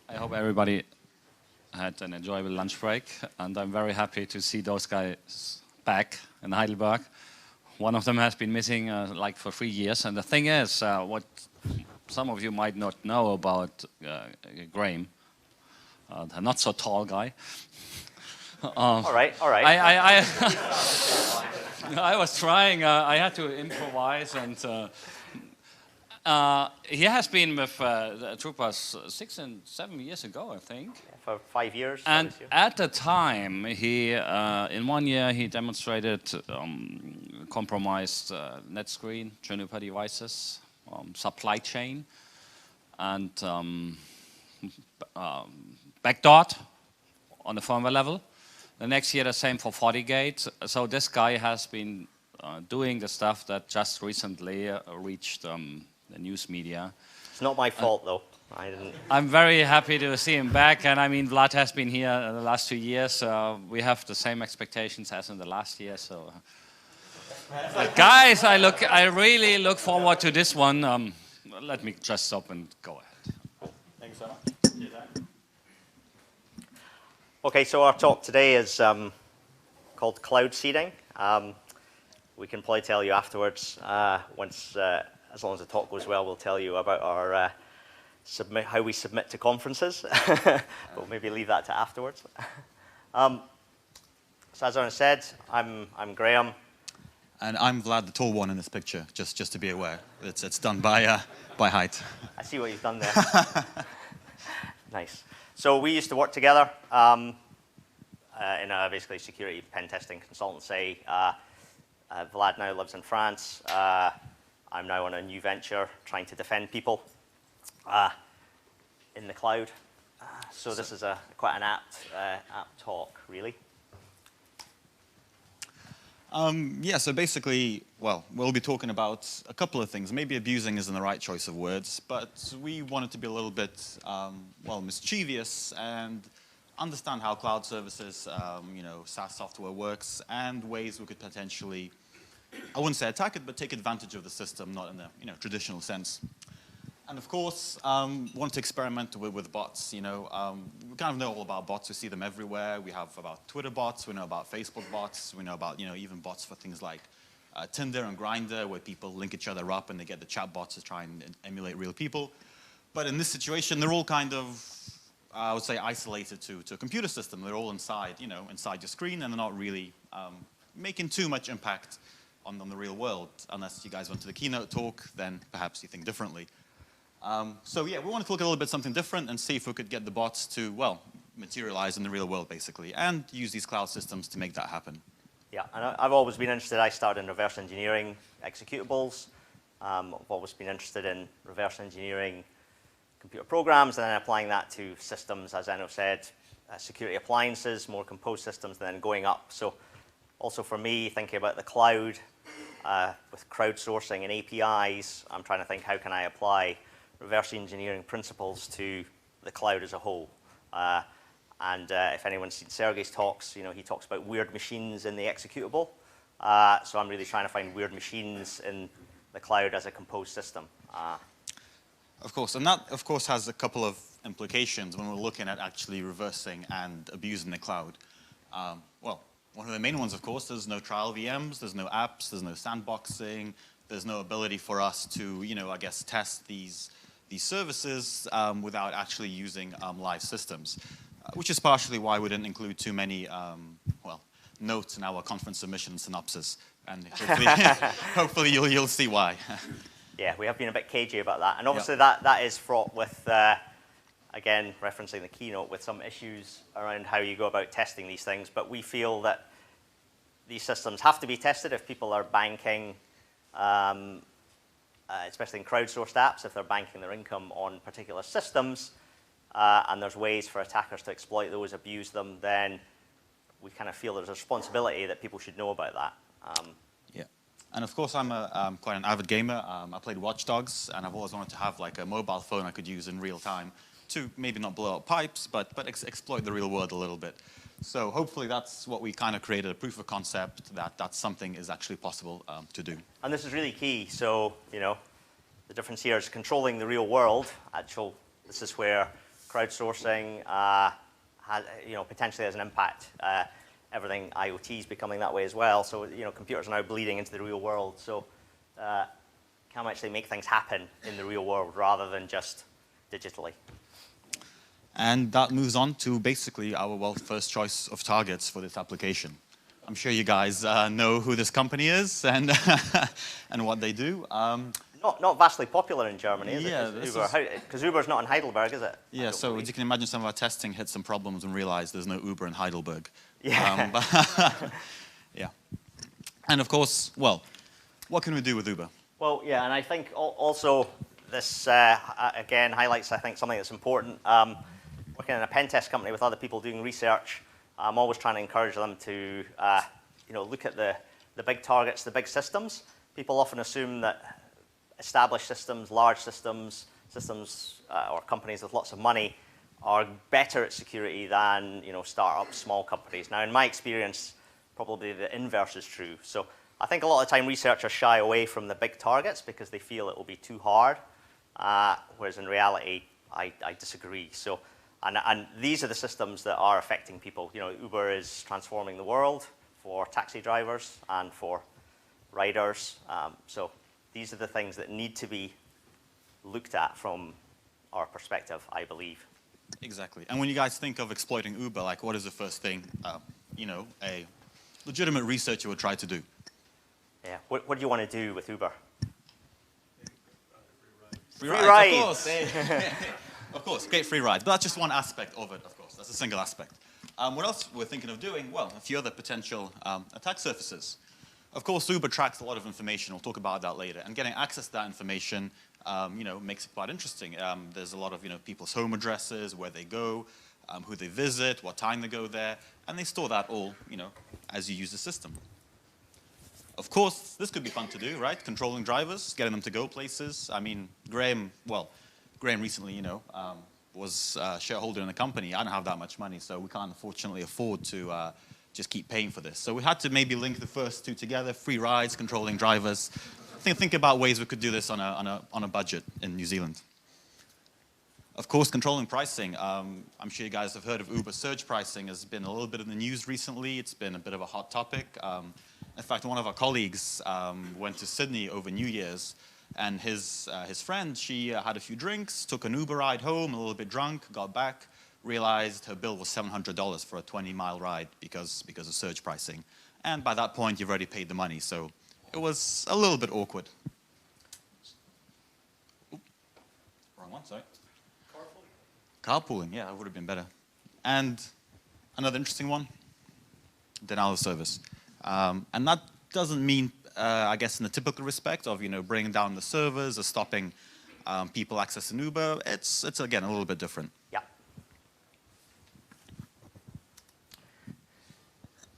I hope everybody had an enjoyable lunch break, and I'm very happy to see those guys back in Heidelberg. One of them has been missing like for 3 years, and the thing is, what some of you might not know about Graeme, the not so tall guy. All right. I was trying, I had to improvise, and he has been with the troopers 6 and 7 years ago, I think. Yeah, for 5 years. And at the time, he, in 1 year, he demonstrated compromised net screen, Juniper devices, supply chain, and backdot on the firmware level. The next year, the same for FortiGate. So this guy has been doing the stuff that just recently reached the news media. It's not my fault, though. I didn't. I'm very happy to see him back, and I mean, Vlad has been here the last 2 years. We have the same expectations as in the last year. So, guys, I really look forward to this one. Let me just stop and go ahead. Cool. Thanks so much. Okay, so our talk today is called Cloud Seeding. We can probably tell you afterwards, as long as the talk goes well, we'll tell you about our how we submit to conferences. We'll maybe leave that to afterwards. So as I said, I'm Graeme. And I'm Vlad, the tall one in this picture, just to be aware. It's done by height. I see what you've done there. Nice. So we used to work together in a basically security pen testing consultancy. Vlad now lives in France. I'm now on a new venture trying to defend people in the cloud. So this is quite an apt talk, really. Yeah, so basically, well, we'll be talking about a couple of things. Maybe abusing isn't the right choice of words, but we wanted to be a little bit, well, mischievous and understand how cloud services, SaaS software works, and ways we could potentially, I wouldn't say attack it, but take advantage of the system, not in the traditional sense. And of course, want to experiment with bots. We kind of know all about bots. We see them everywhere. We have about Twitter bots. We know about Facebook bots. We know about even bots for things like Tinder and Grindr, where people link each other up and they get the chat bots to try and emulate real people. But in this situation, they're all kind of, I would say, isolated to a computer system. They're all inside, inside your screen, and they're not really making too much impact on the real world. Unless you guys went to the keynote talk, then perhaps you think differently. So yeah, we want to look a little bit something different and see if we could get the bots to, well, materialize in the real world, basically, and use these cloud systems to make that happen. Yeah, and I've always been interested. I started in reverse engineering executables. I've always been interested in reverse engineering computer programs and then applying that to systems, as Enno said, security appliances, more composed systems, and then going up. So also for me, thinking about the cloud with crowdsourcing and APIs, I'm trying to think how can I apply reverse engineering principles to the cloud as a whole. And if anyone's seen Sergey's talks, he talks about weird machines in the executable. So I'm really trying to find weird machines in the cloud as a composed system. Of course, and that, of course, has a couple of implications when we're looking at actually reversing and abusing the cloud. Well, one of the main ones, of course, there's no trial VMs, there's no apps, there's no sandboxing, there's no ability for us to, I guess, test these services without actually using live systems, which is partially why we didn't include too many, well, notes in our conference submission synopsis, and hopefully you'll see why. Yeah, we have been a bit cagey about that, and obviously that is fraught with, again, referencing the keynote, with some issues around how you go about testing these things, but we feel that these systems have to be tested if people are banking, especially in crowdsourced apps, if they're banking their income on particular systems, and there's ways for attackers to exploit those, abuse them, then we kind of feel there's a responsibility that people should know about that. Yeah, and of course I'm quite an avid gamer. I played Watch Dogs, and I've always wanted to have like a mobile phone I could use in real time to maybe not blow up pipes, but exploit the real world a little bit. So hopefully that's what we kind of created, a proof of concept that something is actually possible to do. And this is really key. So, the difference here is controlling the real world. This is where crowdsourcing, potentially has an impact. Everything IoT is becoming that way as well. So, computers are now bleeding into the real world. So, can we actually make things happen in the real world rather than just digitally? And that moves on to basically our, first choice of targets for this application. I'm sure you guys know who this company is and, and what they do. Not vastly popular in Germany, is yeah, it? Because Uber's not in Heidelberg, is it? Yeah, so as you can imagine, some of our testing hit some problems and realized there's no Uber in Heidelberg. Yeah. Yeah. And of course, what can we do with Uber? Well, yeah, and I think also this, again, highlights, I think, something that's important. Working in a pen test company with other people doing research, I'm always trying to encourage them to look at the big targets, the big systems. People often assume that established systems, large systems, or companies with lots of money are better at security than startups, small companies. Now, in my experience, probably the inverse is true. So I think a lot of the time researchers shy away from the big targets because they feel it will be too hard, whereas in reality, I disagree. So, and these are the systems that are affecting people. Uber is transforming the world for taxi drivers and for riders. So these are the things that need to be looked at from our perspective, I believe. Exactly. And when you guys think of exploiting Uber, what is the first thing, a legitimate researcher would try to do? Yeah. What do you want to do with Uber? Free rides, of course. Of course, great free rides. But that's just one aspect of it, of course. That's a single aspect. What else we're thinking of doing? Well, a few other potential attack surfaces. Of course, Uber tracks a lot of information. We'll talk about that later. And getting access to that information, makes it quite interesting. There's a lot of, people's home addresses, where they go, who they visit, what time they go there. And they store that all, as you use the system. Of course, this could be fun to do, right? Controlling drivers, getting them to go places. I mean, Graeme recently, was a shareholder in the company. I don't have that much money, so we can't unfortunately afford to just keep paying for this. So we had to maybe link the first two together, free rides, controlling drivers. Think about ways we could do this on a budget in New Zealand. Of course, controlling pricing. I'm sure you guys have heard of Uber surge pricing. Has been a little bit in the news recently. It's been a bit of a hot topic. In fact, one of our colleagues went to Sydney over New Year's, and his friend, she had a few drinks, took an Uber ride home, a little bit drunk, got back, realized her bill was $700 for a 20-mile ride because of surge pricing. And by that point, you've already paid the money, so it was a little bit awkward. Oop, wrong one, sorry. Carpooling, yeah, that would have been better. And another interesting one, denial of service. And that doesn't mean, I guess, in the typical respect of, bringing down the servers or stopping people accessing Uber. It's again, a little bit different. Yeah.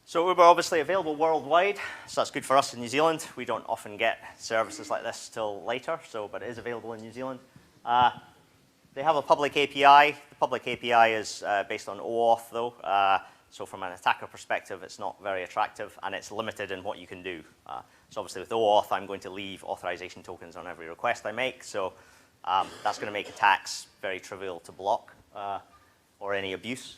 So Uber obviously available worldwide, so that's good for us in New Zealand. We don't often get services like this till later, but it is available in New Zealand. They have a public API. The public API is based on OAuth, though. So from an attacker perspective, it's not very attractive, and it's limited in what you can do. So obviously with OAuth, I'm going to leave authorization tokens on every request I make. So that's going to make attacks very trivial to block or any abuse.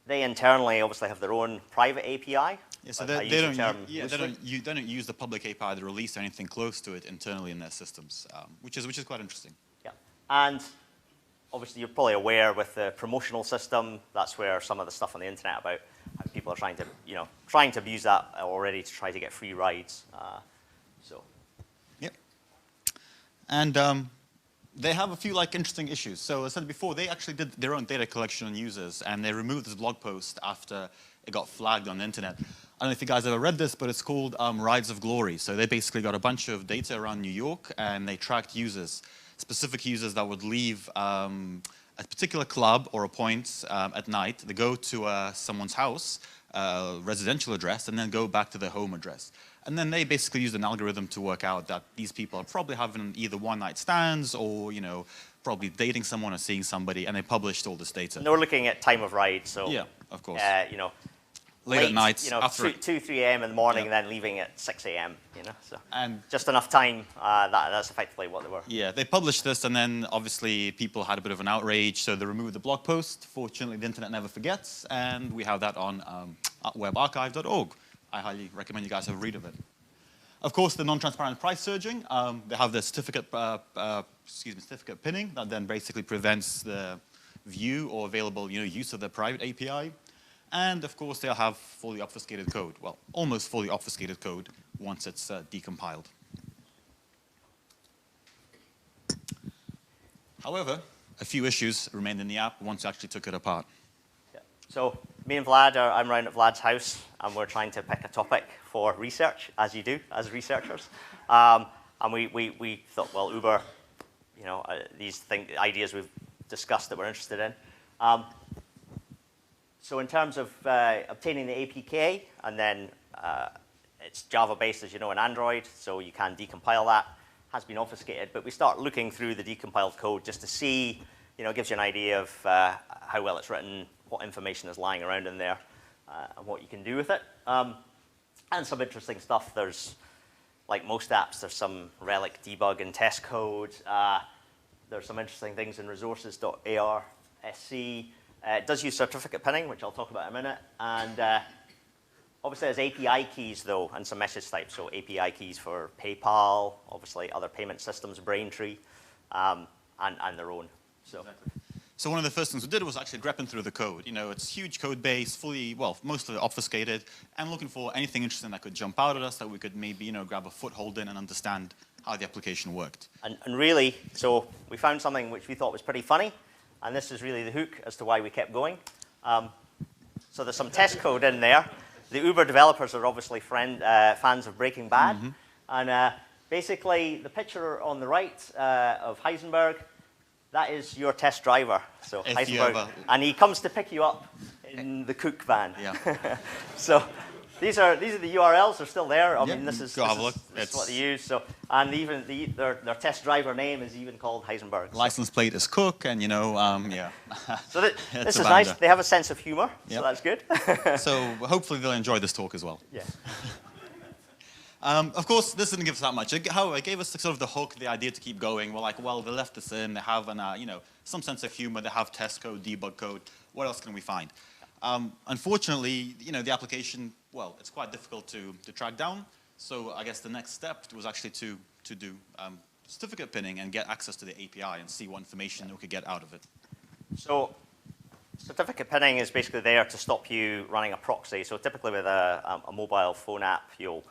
They internally obviously have their own private API. Yeah, so they don't use the public API to release anything close to it internally in their systems, which is quite interesting. Yeah, and obviously you're probably aware with the promotional system, that's where some of the stuff on the internet about how people are trying to abuse that already to try to get free rides. Yep. And they have a few interesting issues. So as I said before, they actually did their own data collection on users, and they removed this blog post after it got flagged on the internet. I don't know if you guys ever read this, but it's called Rides of Glory. So they basically got a bunch of data around New York, and they tracked users, specific users that would leave a particular club or a point at night. They go to someone's house, residential address, and then go back to their home address. And then they basically used an algorithm to work out that these people are probably having either one-night stands or, probably dating someone or seeing somebody, and they published all this data. And they were looking at time of ride, so yeah, of course. late at night, you know, after 2, 3 a.m. in the morning, Yeah. and then leaving at 6 a.m. You know, so And just enough time. That's effectively what they were. yeah, they published this, and then obviously people had a bit of an outrage, so they removed the blog post. Fortunately, the internet never forgets, and we have that on webarchive.org. I highly recommend you guys have a read of it. Of course, the non-transparent price surging. They have the certificate pinning that then basically prevents the view or available use of the private API. And of course, they'll have fully obfuscated code. Well, almost fully obfuscated code once it's decompiled. However, a few issues remained in the app once you actually took it apart. Yeah. So me and Vlad I'm around at Vlad's house, and we're trying to pick a topic for research, as you do as researchers. And we thought, well, Uber, these ideas we've discussed that we're interested in. So in terms of obtaining the APK, and then it's Java-based, as you know, in Android, so you can decompile that. Has been obfuscated, but we start looking through the decompiled code just to see, it gives you an idea of how well it's written, what information is lying around in there, and what you can do with it. And some interesting stuff. There's, like most apps, there's some relic debug and test code. There's some interesting things in resources.arsc. It does use certificate pinning, which I'll talk about in a minute. And obviously, there's API keys, though, and some message types. So API keys for PayPal, obviously other payment systems, Braintree, and their own. So one of the first things we did was actually grepping through the code. It's huge code base, mostly obfuscated, and looking for anything interesting that could jump out at us that we could maybe, grab a foothold in and understand how the application worked. And really, so we found something which we thought was pretty funny, and this is really the hook as to why we kept going. So there's some test code in there. The Uber developers are obviously fans of Breaking Bad. Mm-hmm. And basically, the picture on the right of Heisenberg, that is your test driver. So Heisenberg, and he comes to pick you up in the Cook van. Yeah. So these are the URLs. They're still there. I mean, this is what they use. So, and even their test driver name is even called Heisenberg. License plate is Cook, and yeah. So this is nice. They have a sense of humor, so that's good. So hopefully they'll enjoy this talk as well. Yeah. Of course, this didn't give us that much. However, it gave us sort of the hook, the idea to keep going. We're like, well, they left this in. They have some sense of humor. They have test code, debug code. What else can we find? Unfortunately, the application, well, it's quite difficult to track down. So I guess the next step was actually to do certificate pinning and get access to the API and see what information we could get out of it. So certificate pinning is basically there to stop you running a proxy. So typically with a mobile phone app, you'll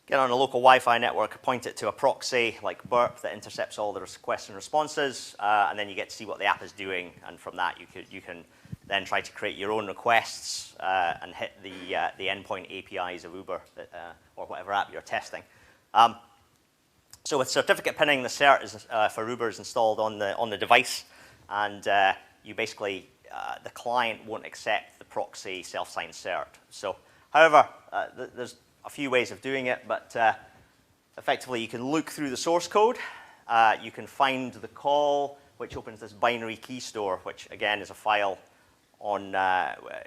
get on a local Wi-Fi network, point it to a proxy like Burp that intercepts all the requests and responses, and then you get to see what the app is doing. And from that, you can then try to create your own requests and hit the endpoint APIs of Uber or whatever app you're testing. So with certificate pinning, the cert is, for Uber is installed on the device, and you basically the client won't accept the proxy self-signed cert. So, however, there's a few ways of doing it, but effectively you can look through the source code. You can find the call, which opens this binary key store, which again is a file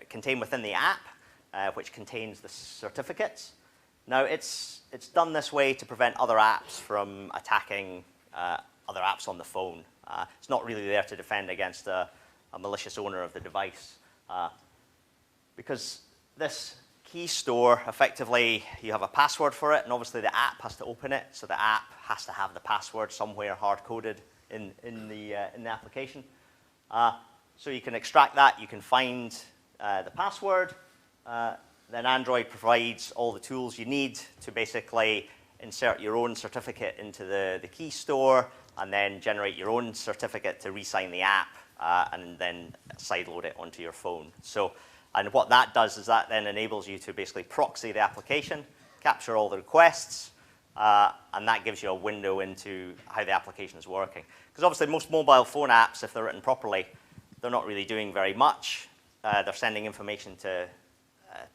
contained within the app, which contains the certificates. Now it's done this way to prevent other apps from attacking other apps on the phone. It's not really there to defend against a malicious owner of the device, because this key store, effectively, you have a password for it, and obviously the app has to open it, so the app has to have the password somewhere hard-coded in the application. So you can extract that, you can find the password, then Android provides all the tools you need to basically insert your own certificate into the key store, and then generate your own certificate to re-sign the app, and then sideload it onto your phone. And what that does is that then enables you to basically proxy the application, capture all the requests, and that gives you a window into how the application is working. Because obviously most mobile phone apps, if they're written properly, they're not really doing very much. They're sending information to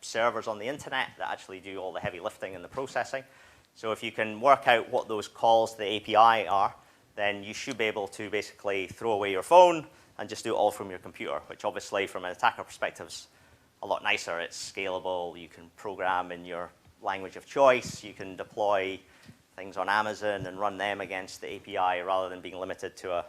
servers on the internet that actually do all the heavy lifting and the processing. So if you can work out what those calls to the API are, then you should be able to basically throw away your phone and just do it all from your computer, which obviously from an attacker perspective is a lot nicer. It's scalable. You can program in your language of choice. You can deploy things on Amazon and run them against the API rather than being limited to a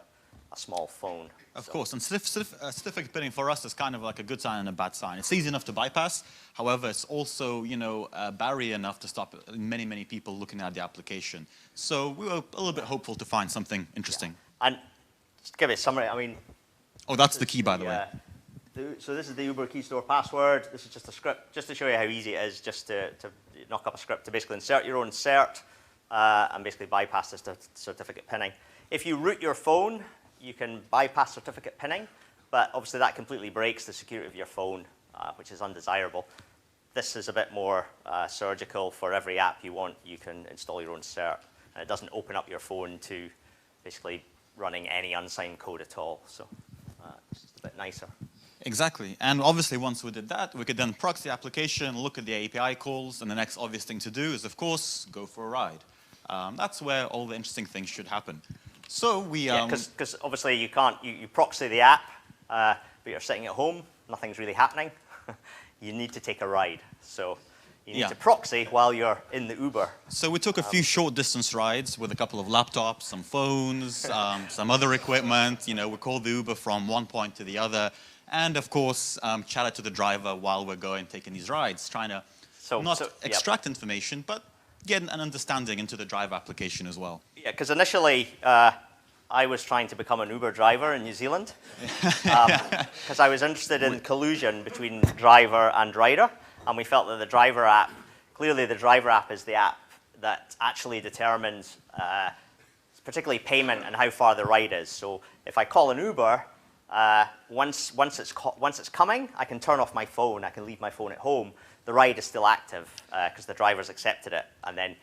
small phone. Of course, and certificate pinning for us is kind of like a good sign and a bad sign. It's easy enough to bypass. However, it's also, you know, a barrier enough to stop many, many people looking at the application. So we were a little bit hopeful to find something interesting. Yeah. And just to give it a summary, I mean... Oh, that's the key, by the way. So this is the Uber key store password. This is just a script, just to show you how easy it is just to knock up a script to basically insert your own cert and basically bypass this certificate pinning. If you root your phone, you can bypass certificate pinning, but obviously that completely breaks the security of your phone, which is undesirable. This is a bit more surgical. For every app you want, you can install your own cert, and it doesn't open up your phone to basically running any unsigned code at all. So it's just a bit nicer. Exactly, and obviously once we did that, we could then proxy the application, look at the API calls, and the next obvious thing to do is, of course, go for a ride. That's where all the interesting things should happen. So we... because obviously you can't, you proxy the app, but you're sitting at home, nothing's really happening. You need to take a ride. So you need to proxy while you're in the Uber. So we took a few short distance rides with a couple of laptops, some phones, some other equipment. You know, we called the Uber from one point to the other. And of course, chatted to the driver while we're taking these rides, trying to not extract information, but get an understanding into the driver application as well. Yeah, because initially I was trying to become an Uber driver in New Zealand because I was interested in collusion between driver and rider, and we felt that the driver app, clearly the driver app is the app that actually determines particularly payment and how far the ride is. So if I call an Uber, once it's coming, I can turn off my phone. I can leave my phone at home. The ride is still active because the driver's accepted it, and then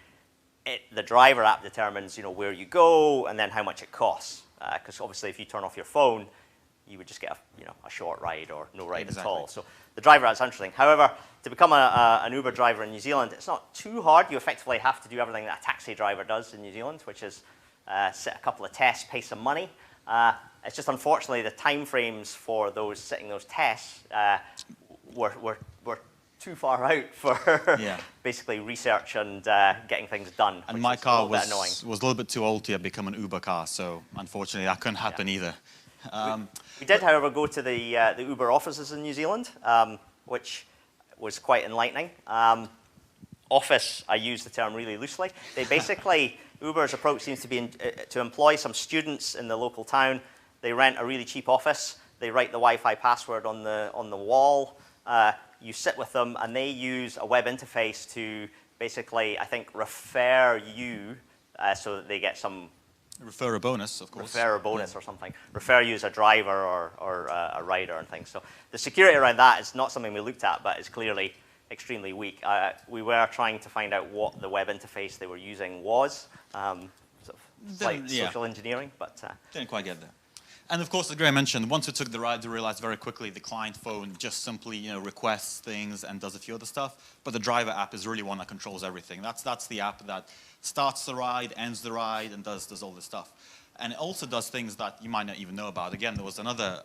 the driver app determines, you know, where you go and then how much it costs. Because obviously, if you turn off your phone, you would just get a short ride or no ride at all. So the driver app's interesting. However, to become an Uber driver in New Zealand, it's not too hard. You effectively have to do everything that a taxi driver does in New Zealand, which is sit a couple of tests, pay some money. It's just unfortunately the timeframes for sitting those tests were too far out for basically research and getting things done. And my car was a little bit too old to become an Uber car, so unfortunately that couldn't happen either. We did, however, go to the Uber offices in New Zealand, which was quite enlightening. Office, I use the term really loosely. They basically, Uber's approach seems to be to employ some students in the local town. They rent a really cheap office. They write the Wi-Fi password on the wall. You sit with them, and they use a web interface to basically, I think, refer you so that they get some... Refer a bonus, of course. Refer a bonus or something. Refer you as a driver or a rider and things. So the security around that is not something we looked at, but it's clearly extremely weak. We were trying to find out what the web interface they were using was. Sort of slight social engineering, but... Didn't quite get there. And of course, as Graeme mentioned, once we took the ride, we realized very quickly the client phone just simply, requests things and does a few other stuff. But the driver app is really one that controls everything. That's the app that starts the ride, ends the ride, and does all this stuff. And it also does things that you might not even know about. Again, there was another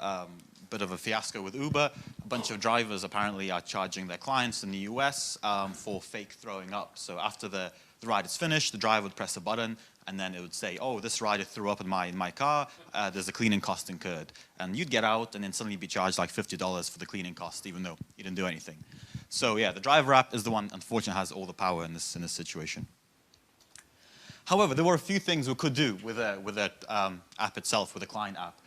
bit of a fiasco with Uber. A bunch of drivers apparently are charging their clients in the US for fake throwing up. So after the ride is finished, the driver would press a button, and then it would say, oh, this rider threw up in my car, there's a cleaning cost incurred. And you'd get out and then suddenly be charged like $50 for the cleaning cost, even though you didn't do anything. So yeah, the driver app is the one, unfortunately, has all the power in this situation. However, there were a few things we could do with the app itself, with the client app.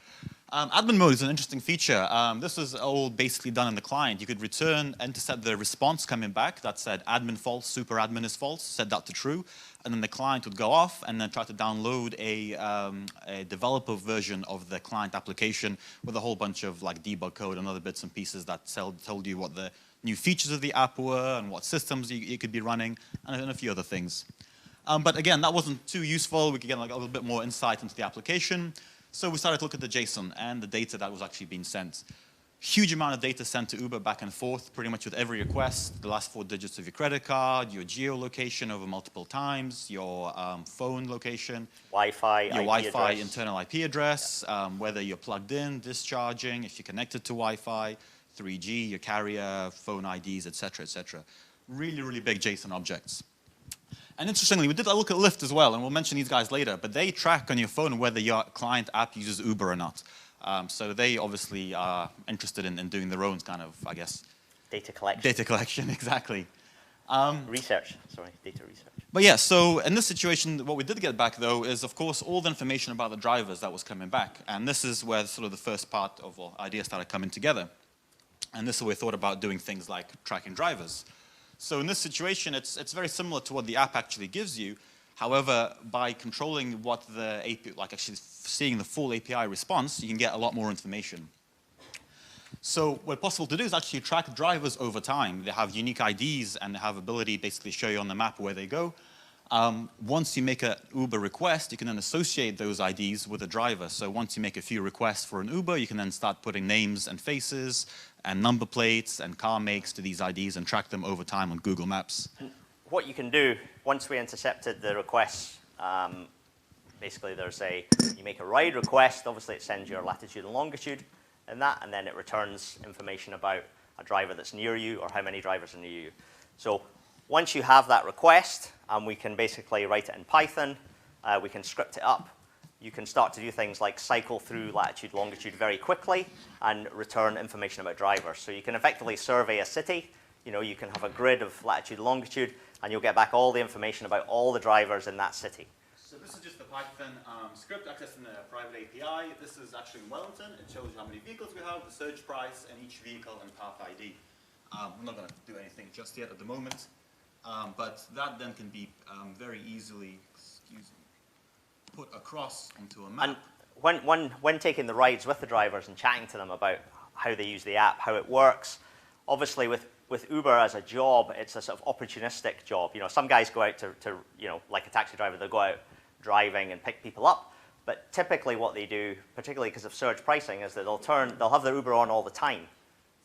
Admin mode is an interesting feature. This is all basically done in the client. You could return, intercept the response coming back that said admin false, super admin is false, set that to true, and then the client would go off and then try to download a developer version of the client application with a whole bunch of like debug code and other bits and pieces that told you what the new features of the app were and what systems you could be running, and a few other things. But again, that wasn't too useful. We could get like a little bit more insight into the application. So we started to look at the JSON and the data that was actually being sent. Huge amount of data sent to Uber back and forth, pretty much with every request. The last 4 digits of your credit card, your geolocation over multiple times, your phone location, Wi-Fi, your Wi-Fi internal IP address, whether you're plugged in, discharging, if you're connected to Wi-Fi, 3G, your carrier, phone IDs, et cetera, et cetera. Really, really big JSON objects. And interestingly, we did a look at Lyft as well, and we'll mention these guys later, but they track on your phone whether your client app uses Uber or not. So they obviously are interested in doing their own kind of, I guess, Data collection. data collection, exactly. Research, sorry, data research. But yeah, so in this situation, what we did get back, though, is, of course, all the information about the drivers that was coming back. And this is where sort of the first part of our ideas started coming together. And this is where we thought about doing things like tracking drivers. So in this situation, it's very similar to what the app actually gives you. However, by controlling what the API, like actually seeing the full API response, you can get a lot more information. So what's possible to do is actually track drivers over time. They have unique IDs and they have ability basically show you on the map where they go. Once you make an Uber request, you can then associate those IDs with a driver. So once you make a few requests for an Uber, you can then start putting names and faces and number plates and car makes to these IDs and track them over time on Google Maps. What you can do, once we intercepted the requests, basically you make a ride request, obviously it sends your latitude and longitude and then it returns information about a driver that's near you or how many drivers are near you. So once you have that request, we can basically write it in Python, we can script it up, you can start to do things like cycle through latitude, longitude very quickly and return information about drivers. So you can effectively survey a city, you can have a grid of latitude, longitude, and you'll get back all the information about all the drivers in that city. So this is just the Python script accessing the private API. This is actually in Wellington. It shows you how many vehicles we have, the surge price, and each vehicle and path ID. We're not going to do anything just yet at the moment, but that then can be very easily, put across onto a map. And when taking the rides with the drivers and chatting to them about how they use the app, how it works, obviously with Uber as a job, it's a sort of opportunistic job. Some guys go out to like a taxi driver, they'll go out driving and pick people up. But typically what they do, particularly because of surge pricing, is that they'll have their Uber on all the time,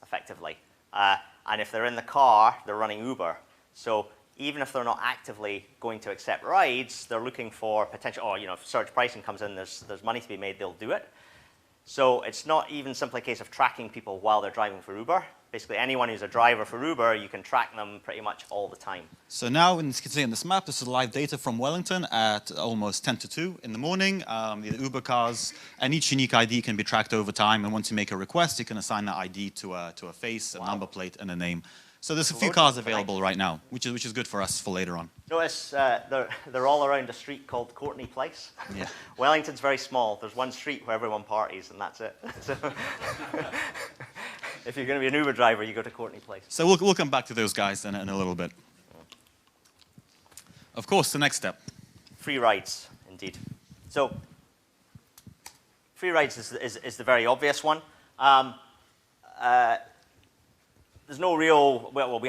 effectively. And if they're in the car, they're running Uber. So even if they're not actively going to accept rides, they're looking for potential, if surge pricing comes in, there's money to be made, they'll do it. So it's not even simply a case of tracking people while they're driving for Uber. Basically, anyone who's a driver for Uber, you can track them pretty much all the time. So now, in this map, this is live data from Wellington at almost 10 to 2 in the morning. The Uber cars, and each unique ID can be tracked over time. And once you make a request, you can assign that ID to a face, a number plate, and a name. So there's a few cars available right now, which is good for us for later on. Notice they're all around a street called Courtney Place. Yeah. Wellington's very small. There's one street where everyone parties, and that's it. So if you're going to be an Uber driver, you go to Courtney Place. So we'll come back to those guys in a little bit. Of course, the next step. Free rides, indeed. So free rides is the very obvious one. There's no real, well, we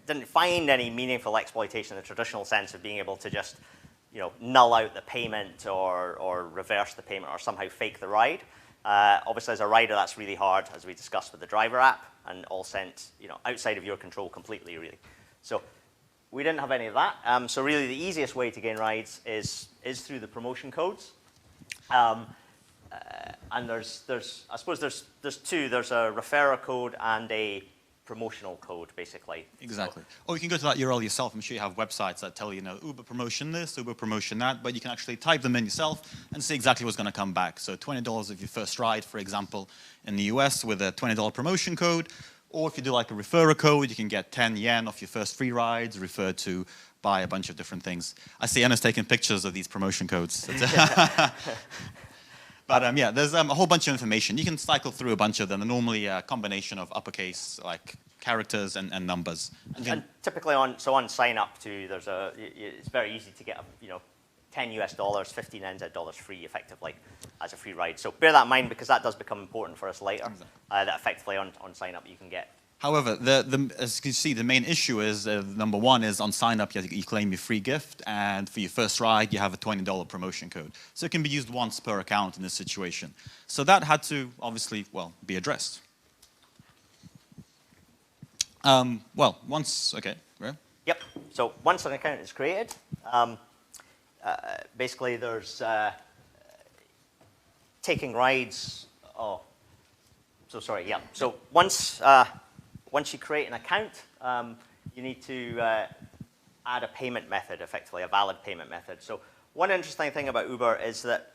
didn't find any meaningful exploitation in the traditional sense of being able to just, null out the payment or reverse the payment or somehow fake the ride. Obviously, as a rider, that's really hard, as we discussed with the driver app, and all sent, outside of your control completely, really. So we didn't have any of that. So really, the easiest way to gain rides is through the promotion codes. And I suppose there's two. There's a referrer code and a promotional code, basically. Exactly. Or you can go to that URL yourself. I'm sure you have websites that tell you, Uber promotion this, Uber promotion that, but you can actually type them in yourself and see exactly what's going to come back. So $20 of your first ride, for example, in the US with a $20 promotion code. Or if you do like a referrer code, you can get 10 yen off your first free rides, referred to by a bunch of different things. I see Anna's taking pictures of these promotion codes. But yeah, there's a whole bunch of information. You can cycle through a bunch of them. They're normally a combination of uppercase, like characters and numbers. And typically on sign up too, it's very easy to get $10 US, 15 NZ dollars free effectively as a free ride. So bear that in mind because that does become important for us later. Exactly. That effectively on sign up you can get. However, as you can see, the main issue is, number one is on sign-up, you claim your free gift, and for your first ride, you have a $20 promotion code. So it can be used once per account in this situation. So that had to, obviously, be addressed. Okay, right? Yep, so once an account is created, basically there's taking rides, So sorry, yeah. So once you create an account, you need to add a payment method, effectively, a valid payment method. So one interesting thing about Uber is that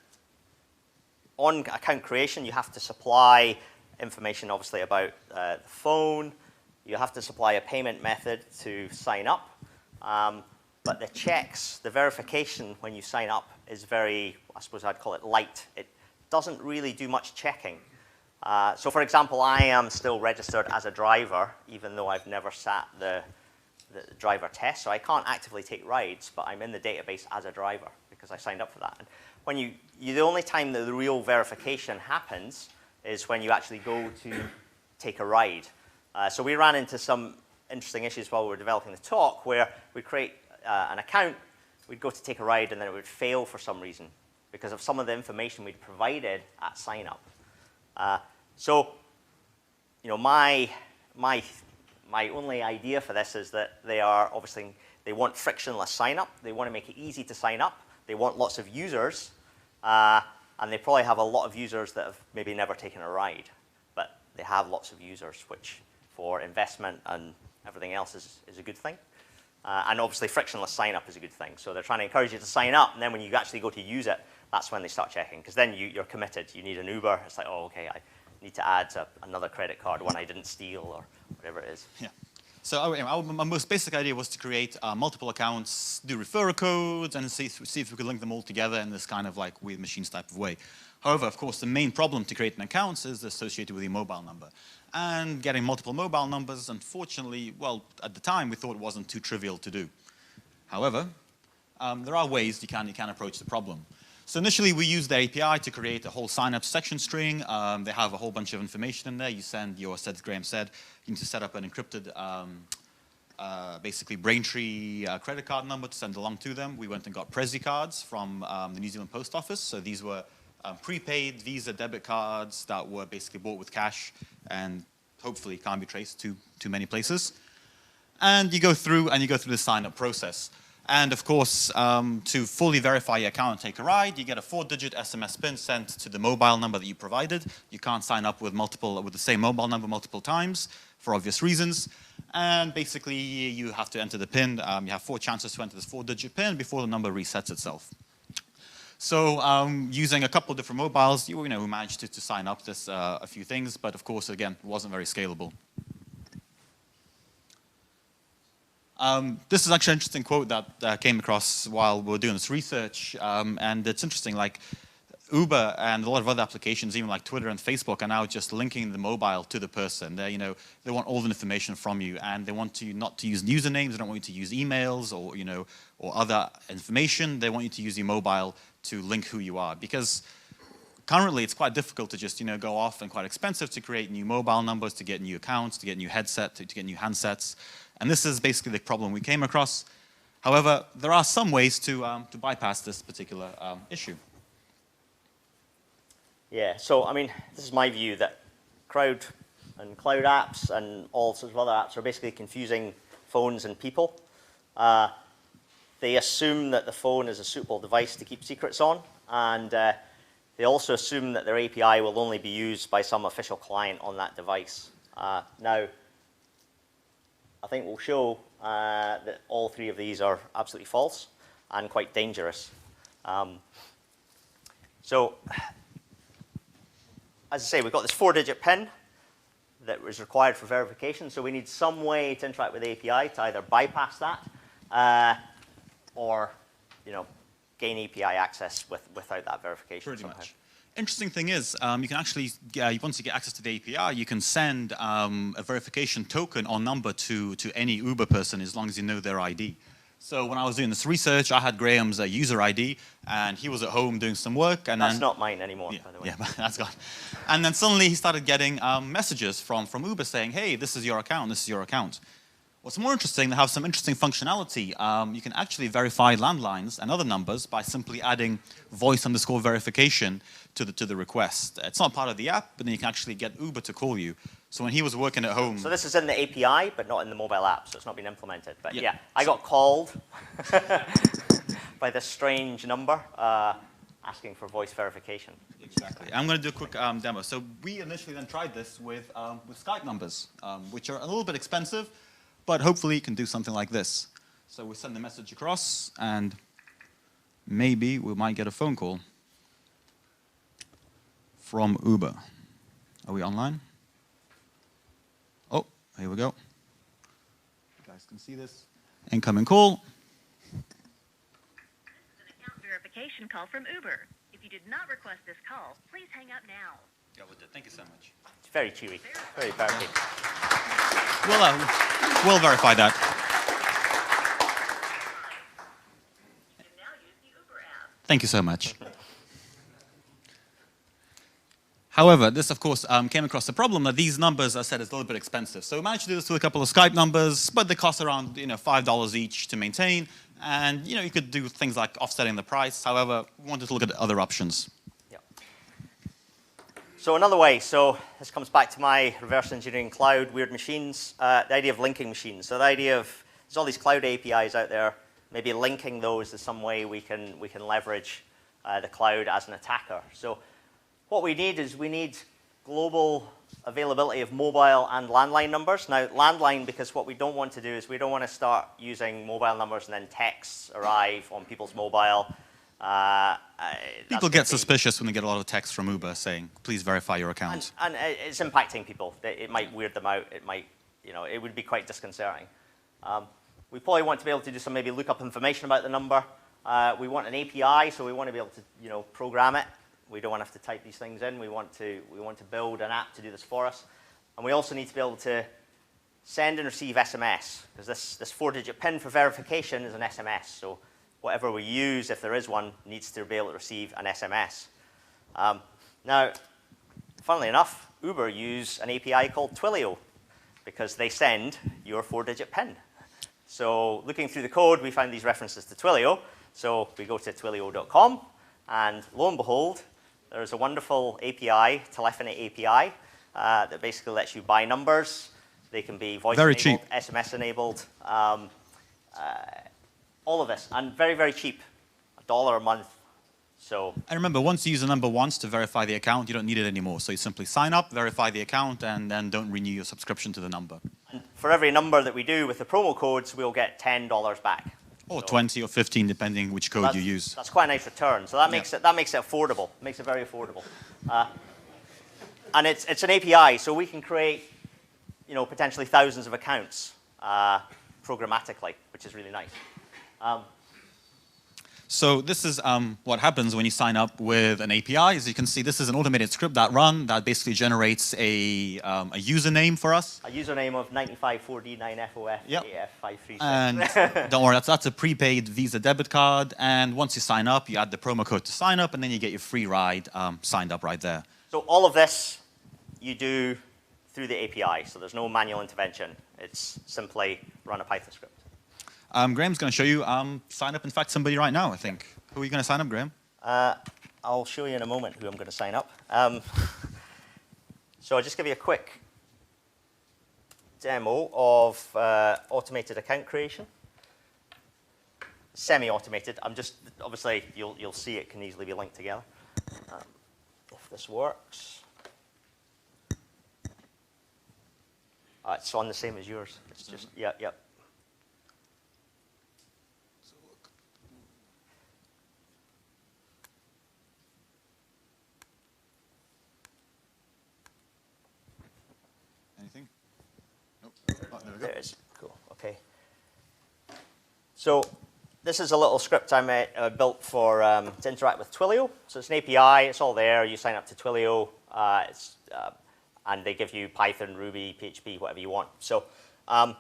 on account creation, you have to supply information, obviously, about the phone. You have to supply a payment method to sign up. But the checks, the verification when you sign up is very, I suppose I'd call it light. It doesn't really do much checking. So for example, I am still registered as a driver, even though I've never sat the driver test. So I can't actively take rides, but I'm in the database as a driver because I signed up for that. And when the only time that the real verification happens is when you actually go to take a ride. So we ran into some interesting issues while we were developing the talk where we'd create an account, we'd go to take a ride, and then it would fail for some reason because of some of the information we'd provided at sign up. So, you know, my only idea for this is that they want frictionless sign up. They want to make it easy to sign up. They want lots of users, and they probably have a lot of users that have maybe never taken a ride, but they have lots of users, which for investment and everything else is a good thing. And obviously frictionless sign up is a good thing. So they're trying to encourage you to sign up, and then when you actually go to use it, that's when they start checking, because then you're committed. You need an Uber. It's like, oh, okay, I need to add another credit card, one I didn't steal, or whatever it is. Yeah. So my most basic idea was to create multiple accounts, do referral codes, and see if we could link them all together in this kind of like weird machines type of way. However, of course, the main problem to create an account is associated with your mobile number. And getting multiple mobile numbers, unfortunately, well, at the time, we thought it wasn't too trivial to do. However, there are ways you can approach the problem. So initially, we used the API to create a whole sign-up section string. They have a whole bunch of information in there. You send your, as Graeme said, you need to set up an encrypted, basically Braintree credit card number to send along to them. We went and got Prezi cards from the New Zealand Post Office. So these were prepaid Visa debit cards that were basically bought with cash and hopefully can't be traced to many places. And you go through the sign-up process. And of course, to fully verify your account and take a ride, you get a 4-digit SMS PIN sent to the mobile number that you provided. You can't sign up with the same mobile number multiple times for obvious reasons. And basically, you have to enter the PIN. You have 4 chances to enter this 4-digit PIN before the number resets itself. So using a couple of different mobiles, we managed to sign up this a few things, but of course, again, it wasn't very scalable. This is actually an interesting quote that came across while we were doing this research, and it's interesting, like Uber and a lot of other applications, even like Twitter and Facebook, are now just linking the mobile to the person. They want all the information from you, and they want you not to use usernames. They don't want you to use emails or other information. They want you to use your mobile to link who you are, because currently it's quite difficult to just go off and quite expensive to create new mobile numbers, to get new accounts, to get new headset, to get new handsets. And this is basically the problem we came across. However, there are some ways to bypass this particular issue. Yeah, so I mean, this is my view that cloud apps and all sorts of other apps are basically confusing phones and people. They assume that the phone is a suitable device to keep secrets on, and they also assume that their API will only be used by some official client on that device. Now, I think we'll show that all 3 of these are absolutely false and quite dangerous. So, as I say, we've got this 4-digit PIN that was required for verification, so we need some way to interact with the API to either bypass that or gain API access without that verification. Pretty much. Interesting thing is, you can actually, once you get access to the API, you can send a verification token or number to any Uber person as long as you know their ID. So when I was doing this research, I had Graham's user ID, and he was at home doing some work. And that's not mine anymore, by the way. Yeah, that's gone. And then suddenly he started getting messages from Uber saying, hey, this is your account, this is your account. What's more interesting, they have some interesting functionality. You can actually verify landlines and other numbers by simply adding voice_verification to the request. It's not part of the app, but then you can actually get Uber to call you. So when he was working at home... So this is in the API, but not in the mobile app, so it's not been implemented. But yeah I got called by this strange number, asking for voice verification. Exactly. I'm going to do a quick demo. So we initially then tried this with Skype numbers, which are a little bit expensive, but hopefully you can do something like this. So we send the message across, and maybe we might get a phone call from Uber. Are we online? Oh, here we go. You guys can see this. Incoming call. Verification call from Uber. If you did not request this call, please hang up now. Yeah, we did. Thank you so much. It's very chewy, very perfect. We'll verify that. You can now use the Uber app. Thank you so much. However, this, of course, came across the problem that these numbers, as I said, is a little bit expensive. So we managed to do this with a couple of Skype numbers, but they cost around $5 each to maintain. And you could do things like offsetting the price. However, we wanted to look at other options. Yeah. So another way, so this comes back to my reverse engineering cloud, weird machines, the idea of linking machines. So the idea of, there's all these cloud APIs out there, maybe linking those is some way we can leverage the cloud as an attacker. So what we need is we need global availability of mobile and landline numbers. Now, landline, because what we don't want to do is we don't want to start using mobile numbers and then texts arrive on people's mobile. People get suspicious when they get a lot of text from Uber saying, please verify your account. And it's impacting people. It might weird them out. It might, it would be quite disconcerting. We probably want to be able to do some maybe look up information about the number. We want an API, so we want to be able to, program it. We don't want to have to type these things in. We want to build an app to do this for us. And we also need to be able to send and receive SMS, because this 4-digit PIN for verification is an SMS. So whatever we use, if there is one, needs to be able to receive an SMS. Now, funnily enough, Uber use an API called Twilio, because they send your 4-digit PIN. So looking through the code, we found these references to Twilio. So we go to twilio.com, and lo and behold, there's a wonderful API, telephony API, that basically lets you buy numbers. They can be voice-enabled, SMS-enabled, all of this, and very, very cheap, $1 a month. So. And remember, once you use a number once to verify the account, you don't need it anymore. So you simply sign up, verify the account, and then don't renew your subscription to the number. And for every number that we do with the promo codes, we'll get $10 back. Or 20 or 15, depending which code you use. That's quite a nice return. So that makes it affordable. Makes it very affordable. And it's an API, so we can create, potentially thousands of accounts programmatically, which is really nice. So this is what happens when you sign up with an API. As you can see, this is an automated script that basically generates a username for us. A username of 954D9FOF AF536. And don't worry, that's a prepaid Visa debit card. And once you sign up, you add the promo code to sign up, and then you get your free ride signed up right there. So all of this you do through the API. So there's no manual intervention. It's simply run a Python script. Graham's going to show you sign up, in fact, somebody right now, I think. Who are you going to sign up, Graham? I'll show you in a moment who I'm going to sign up. So I'll just give you a quick demo of automated account creation. Semi-automated. Obviously, you'll see it can easily be linked together. If this works. It's on the same as yours. It's just, yep. Anything? Nope. Oh, there we go. There it is. Cool. Okay. So this is a little script I built for to interact with Twilio. So it's an API. It's all there. You sign up to Twilio, and they give you Python, Ruby, PHP, whatever you want. So what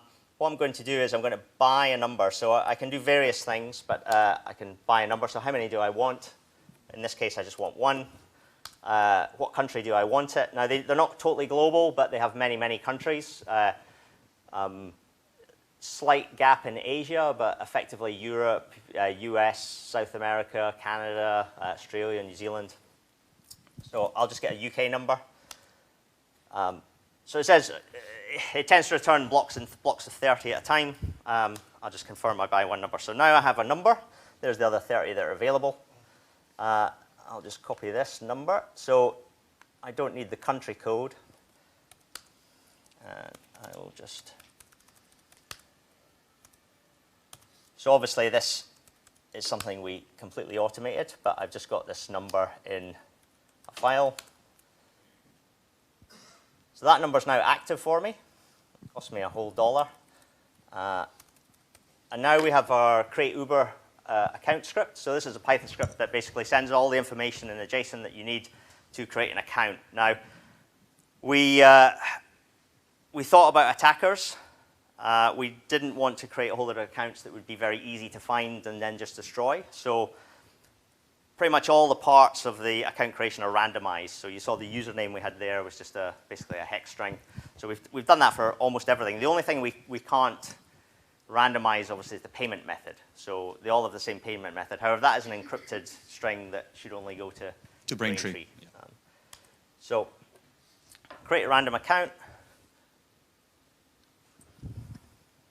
I'm going to do is I'm going to buy a number. So I can do various things, but I can buy a number. So how many do I want? In this case, I just want one. What country do I want it? Now, they're not totally global, but they have many, many countries. Slight gap in Asia, but effectively Europe, US, South America, Canada, Australia, New Zealand. So I'll just get a UK number. So it says it tends to return blocks of 30 at a time. I'll just confirm I buy one number. So now I have a number. There's the other 30 that are available. I'll just copy this number. So I don't need the country code. And I will just... So obviously this is something we completely automated, but I've just got this number in a file. So that number is now active for me. It cost me a whole $1. And now we have our create Uber account script. So this is a Python script that basically sends all the information in a JSON that you need to create an account. Now, we thought about attackers. We didn't want to create a whole lot of accounts that would be very easy to find and then just destroy. So pretty much all the parts of the account creation are randomized. So you saw the username we had there was just basically a hex string. So we've done that for almost everything. The only thing we can't randomize, obviously, is the payment method. So they all have the same payment method. However, that is an encrypted string that should only go to Braintree. Yeah. So create a random account.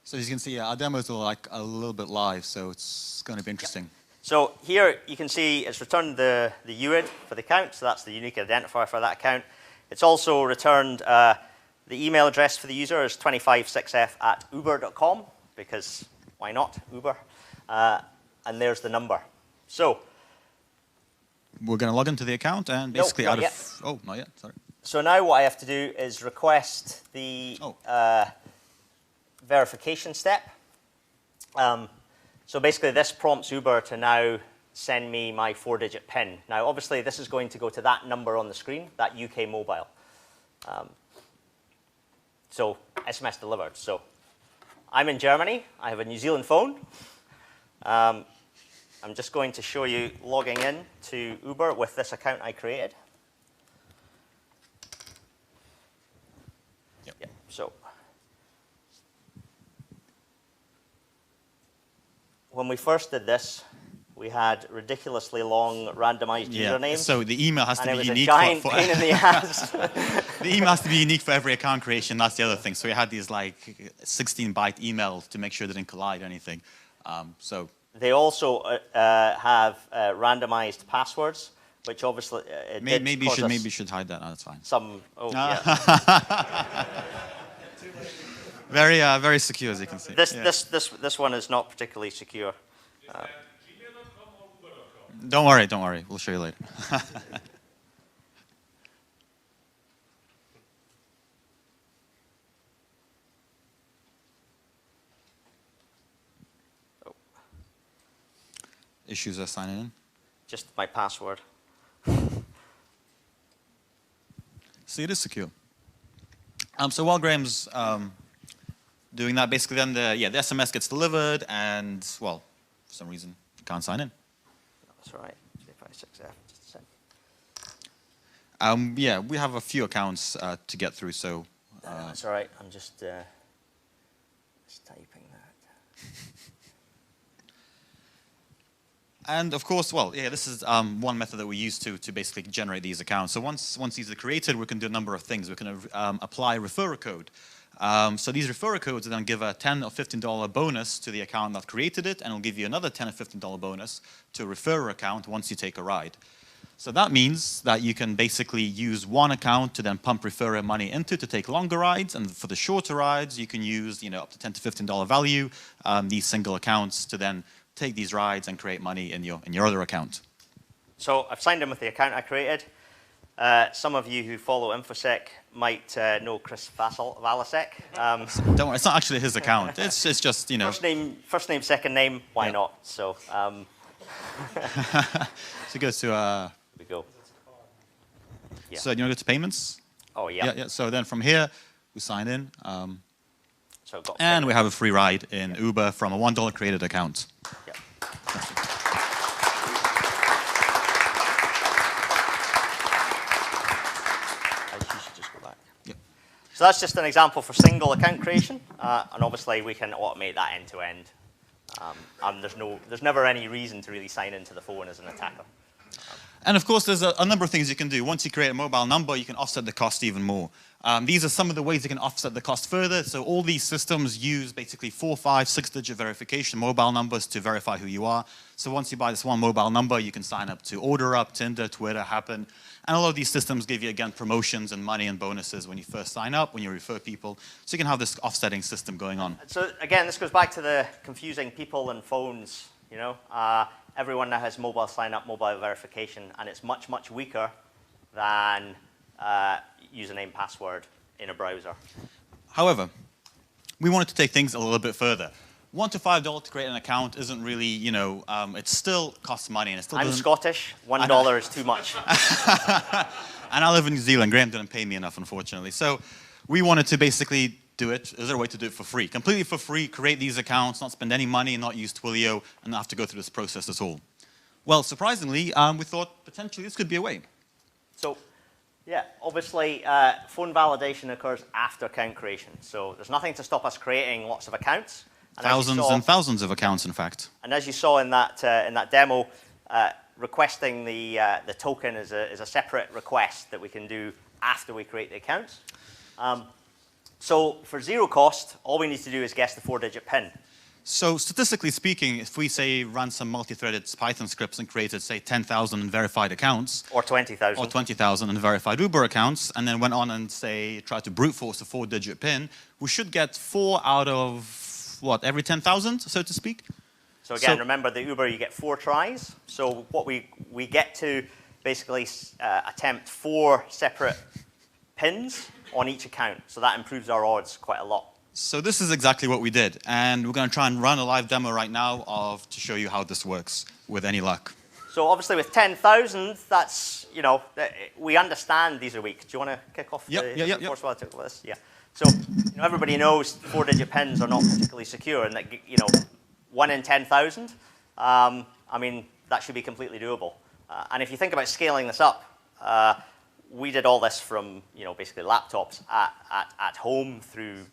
So as you can see, our demos are like a little bit live, so it's going to be interesting. Yep. So here you can see it's returned the UID for the account, so that's the unique identifier for that account. It's also returned the email address for the user is 256f@uber.com, because why not, Uber? And there's the number. So we're going to log into the account and basically not yet. Oh, not yet, sorry. So now what I have to do is request the verification step. So basically this prompts Uber to now send me my 4-digit PIN. Now obviously this is going to go to that number on the screen, that UK mobile. So SMS delivered. So I'm in Germany. I have a New Zealand phone. I'm just going to show you logging in to Uber with this account I created. Yep. So when we first did this, we had ridiculously long randomized usernames. So the email has to be unique. And it was a giant pain in the ass. The email has to be unique for every account creation. That's the other thing. So we had these like 16-byte emails to make sure they didn't collide or anything. So they also have randomized passwords, which obviously maybe you should hide that. No, that's fine. Yeah. Very secure, as you can see. This one is not particularly secure. gmail.com or uber.com? Don't worry. We'll show you later. Issues are signing in. Just my password. See, it is secure. So while Graham's doing that, basically then the SMS gets delivered, and well, for some reason you can't sign in. That's all right. 356F. Yeah, we have a few accounts to get through, so. That's all right. I'm just typing that. And of course, well, yeah, this is one method that we use to basically generate these accounts. So once these are created, we can do a number of things. We can apply referrer code. So these referrer codes then give a $10 or $15 bonus to the account that created it, and it'll give you another $10 or $15 bonus to a referrer account once you take a ride. So that means that you can basically use one account to then pump referrer money into to take longer rides, and for the shorter rides, you can use up to $10 to $15 value these single accounts to then take these rides and create money in your other account. So I've signed in with the account I created. Some of you who follow InfoSec might know Chris Valasek. Don't worry, it's not actually his account. It's just First name, second name. Why not? So. So it goes to. Here we go. Yeah. So you want to go to payments? Oh yeah. Yeah. So then from here we sign in. So got and we have a free ride in Uber from a $1 created account. Yeah. You should just go back. Yep. So that's just an example for single account creation, and obviously we can automate that end to end. And there's never any reason to really sign into the phone as an attacker. And of course, there's a number of things you can do. Once you create a mobile number, you can offset the cost even more. These are some of the ways you can offset the cost further. So all these systems use basically 4, 5, 6-digit verification mobile numbers to verify who you are. So once you buy this one mobile number, you can sign up to OrderUp, Tinder, Twitter, Happen. And a lot of these systems give you, again, promotions and money and bonuses when you first sign up, when you refer people. So you can have this offsetting system going on. So again, this goes back to the confusing people and phones, you know. Everyone now has mobile sign-up, mobile verification, and it's much, much weaker than username, password in a browser. However, we wanted to take things a little bit further. $1 to $5 to create an account isn't really, you know, it still costs money. And it still I'm Scottish. $1 is too much. And I live in New Zealand. Graeme didn't pay me enough, unfortunately. So we wanted to basically do it. Is there a way to do it for free? Completely for free, create these accounts, not spend any money, not use Twilio, and not have to go through this process at all. Well, surprisingly, we thought potentially this could be a way. So, yeah, obviously, phone validation occurs after account creation. So there's nothing to stop us creating lots of accounts. And thousands and thousands of accounts, in fact. And as you saw in that demo, requesting the token is a separate request that we can do after we create the accounts. So for zero cost, all we need to do is guess the 4-digit PIN. So statistically speaking, if we say run some multi-threaded Python scripts and created, say, 10,000 verified accounts, or 20,000, or 20,000 verified Uber accounts, and then went on and say try to brute force a 4-digit PIN, we should get 4 out of what, every 10,000, so to speak. So again, remember the Uber, you get 4 tries. So what we get to basically attempt 4 separate pins on each account. So that improves our odds quite a lot. So this is exactly what we did. And we're going to try and run a live demo right now to show you how this works with any luck. So obviously with 10,000, that's, you know, we understand these are weak. Do you want to kick off the course while I talk about this? Yeah. So, you know, everybody knows 4-digit pins are not particularly secure, and that, you know, 1 in 10,000, I mean, that should be completely doable. And if you think about scaling this up, we did all this from, you know, basically laptops at home through,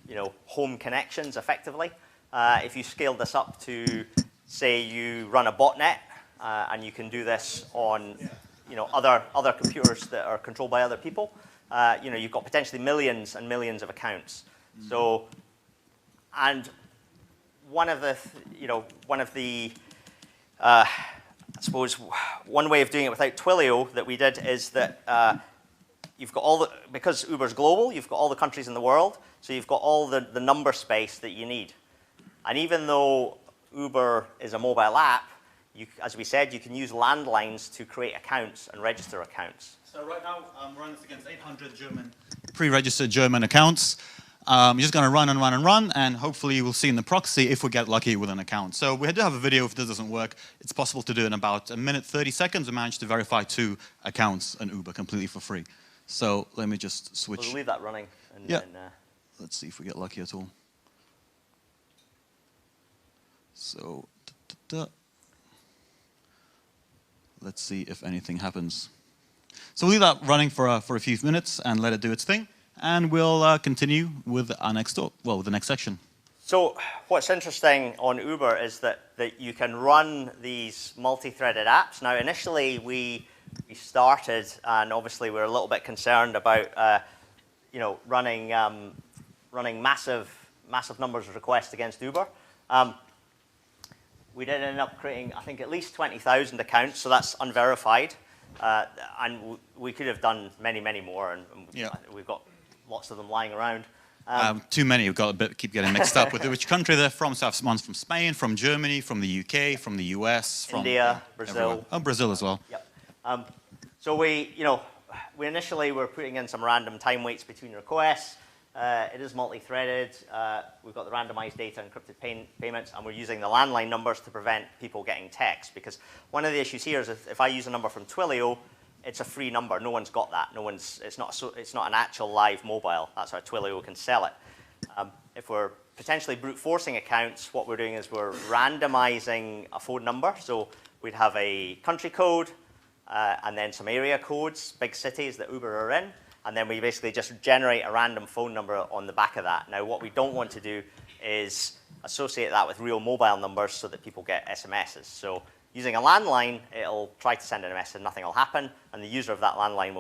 you know, home connections effectively. If you scaled this up to, say, you run a botnet, and you can do this on, you know, other computers that are controlled by other people, you know, you've got potentially millions and millions of accounts. So, and one of the I suppose one way of doing it without Twilio that we did is that you've got because Uber's global, you've got all the countries in the world, so you've got all the number space that you need. And even though Uber is a mobile app, as we said, you can use landlines to create accounts and register accounts. So right now, I'm running this against 800 pre-registered German accounts. You're just going to run and run and run, and hopefully we'll see in the proxy if we get lucky with an account. So we do have a video if this doesn't work. It's possible to do in about 1 minute 30 seconds. We managed to verify 2 accounts on Uber completely for free. So let me just switch. We'll leave that running. And yeah. Then, let's see if we get lucky at all. So let's see if anything happens. So we'll leave that running for a few minutes and let it do its thing. And we'll continue with our the next section. So what's interesting on Uber is that you can run these multi-threaded apps. Now, initially, we started, and obviously we're a little bit concerned about you know, running massive numbers of requests against Uber. We did end up creating, I think, at least 20,000 accounts, so that's unverified. And we could have done many, many more, and we've got lots of them lying around. Too many. We've got to keep getting mixed up with which country they're from. So one's from Spain, from Germany, from the UK, from the US, from India, Brazil. Everywhere. Oh, Brazil as well. Yep. So we initially were putting in some random time weights between requests. It is multi-threaded. We've got the randomized data encrypted payments, and we're using the landline numbers to prevent people getting text. Because one of the issues here is if I use a number from Twilio, it's a free number. No one's got that. It's not an actual live mobile. That's how Twilio can sell it. If we're potentially brute forcing accounts, what we're doing is we're randomizing a phone number. So we'd have a country code and then some area codes, big cities that Uber are in. And then we basically just generate a random phone number on the back of that. Now, what we don't want to do is associate that with real mobile numbers so that people get SMSs. So Using a landline, it'll try to send in a message, nothing will happen, and the user of that landline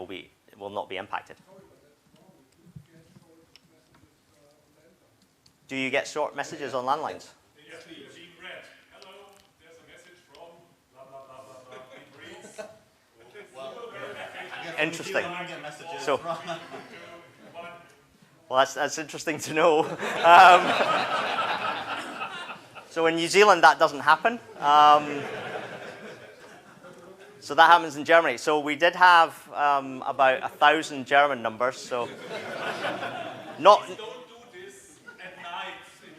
will not be impacted. Do you get short messages on landlines? Yes, please. Hello, there's a message from blah, blah, blah, blah, blah. It reads. Interesting. So, Two, one. well, that's interesting to know. So in New Zealand, that doesn't happen. So that happens in Germany. So we did have about 1,000 German numbers. So not. Don't do this at night in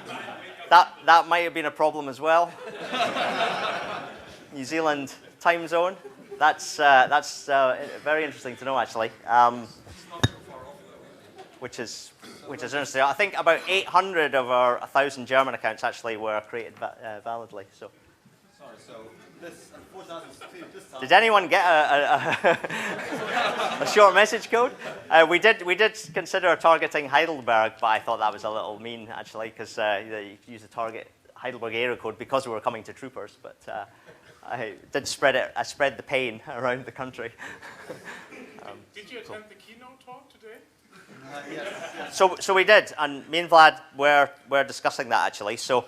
Germany. That might have been a problem as well. New Zealand time zone. That's very interesting to know, actually. Which is interesting. I think about 800 of our 1,000 German accounts actually were created validly. So. Sorry, so this, unfortunately, this time. Did anyone get a short message code? We did consider targeting Heidelberg, but I thought that was a little mean actually, because you could use the target Heidelberg area code because we were coming to troopers. But I did spread it. I spread the pain around the country. Did you attend the keynote talk today? Yes. So we did, and me and Vlad were discussing that actually. So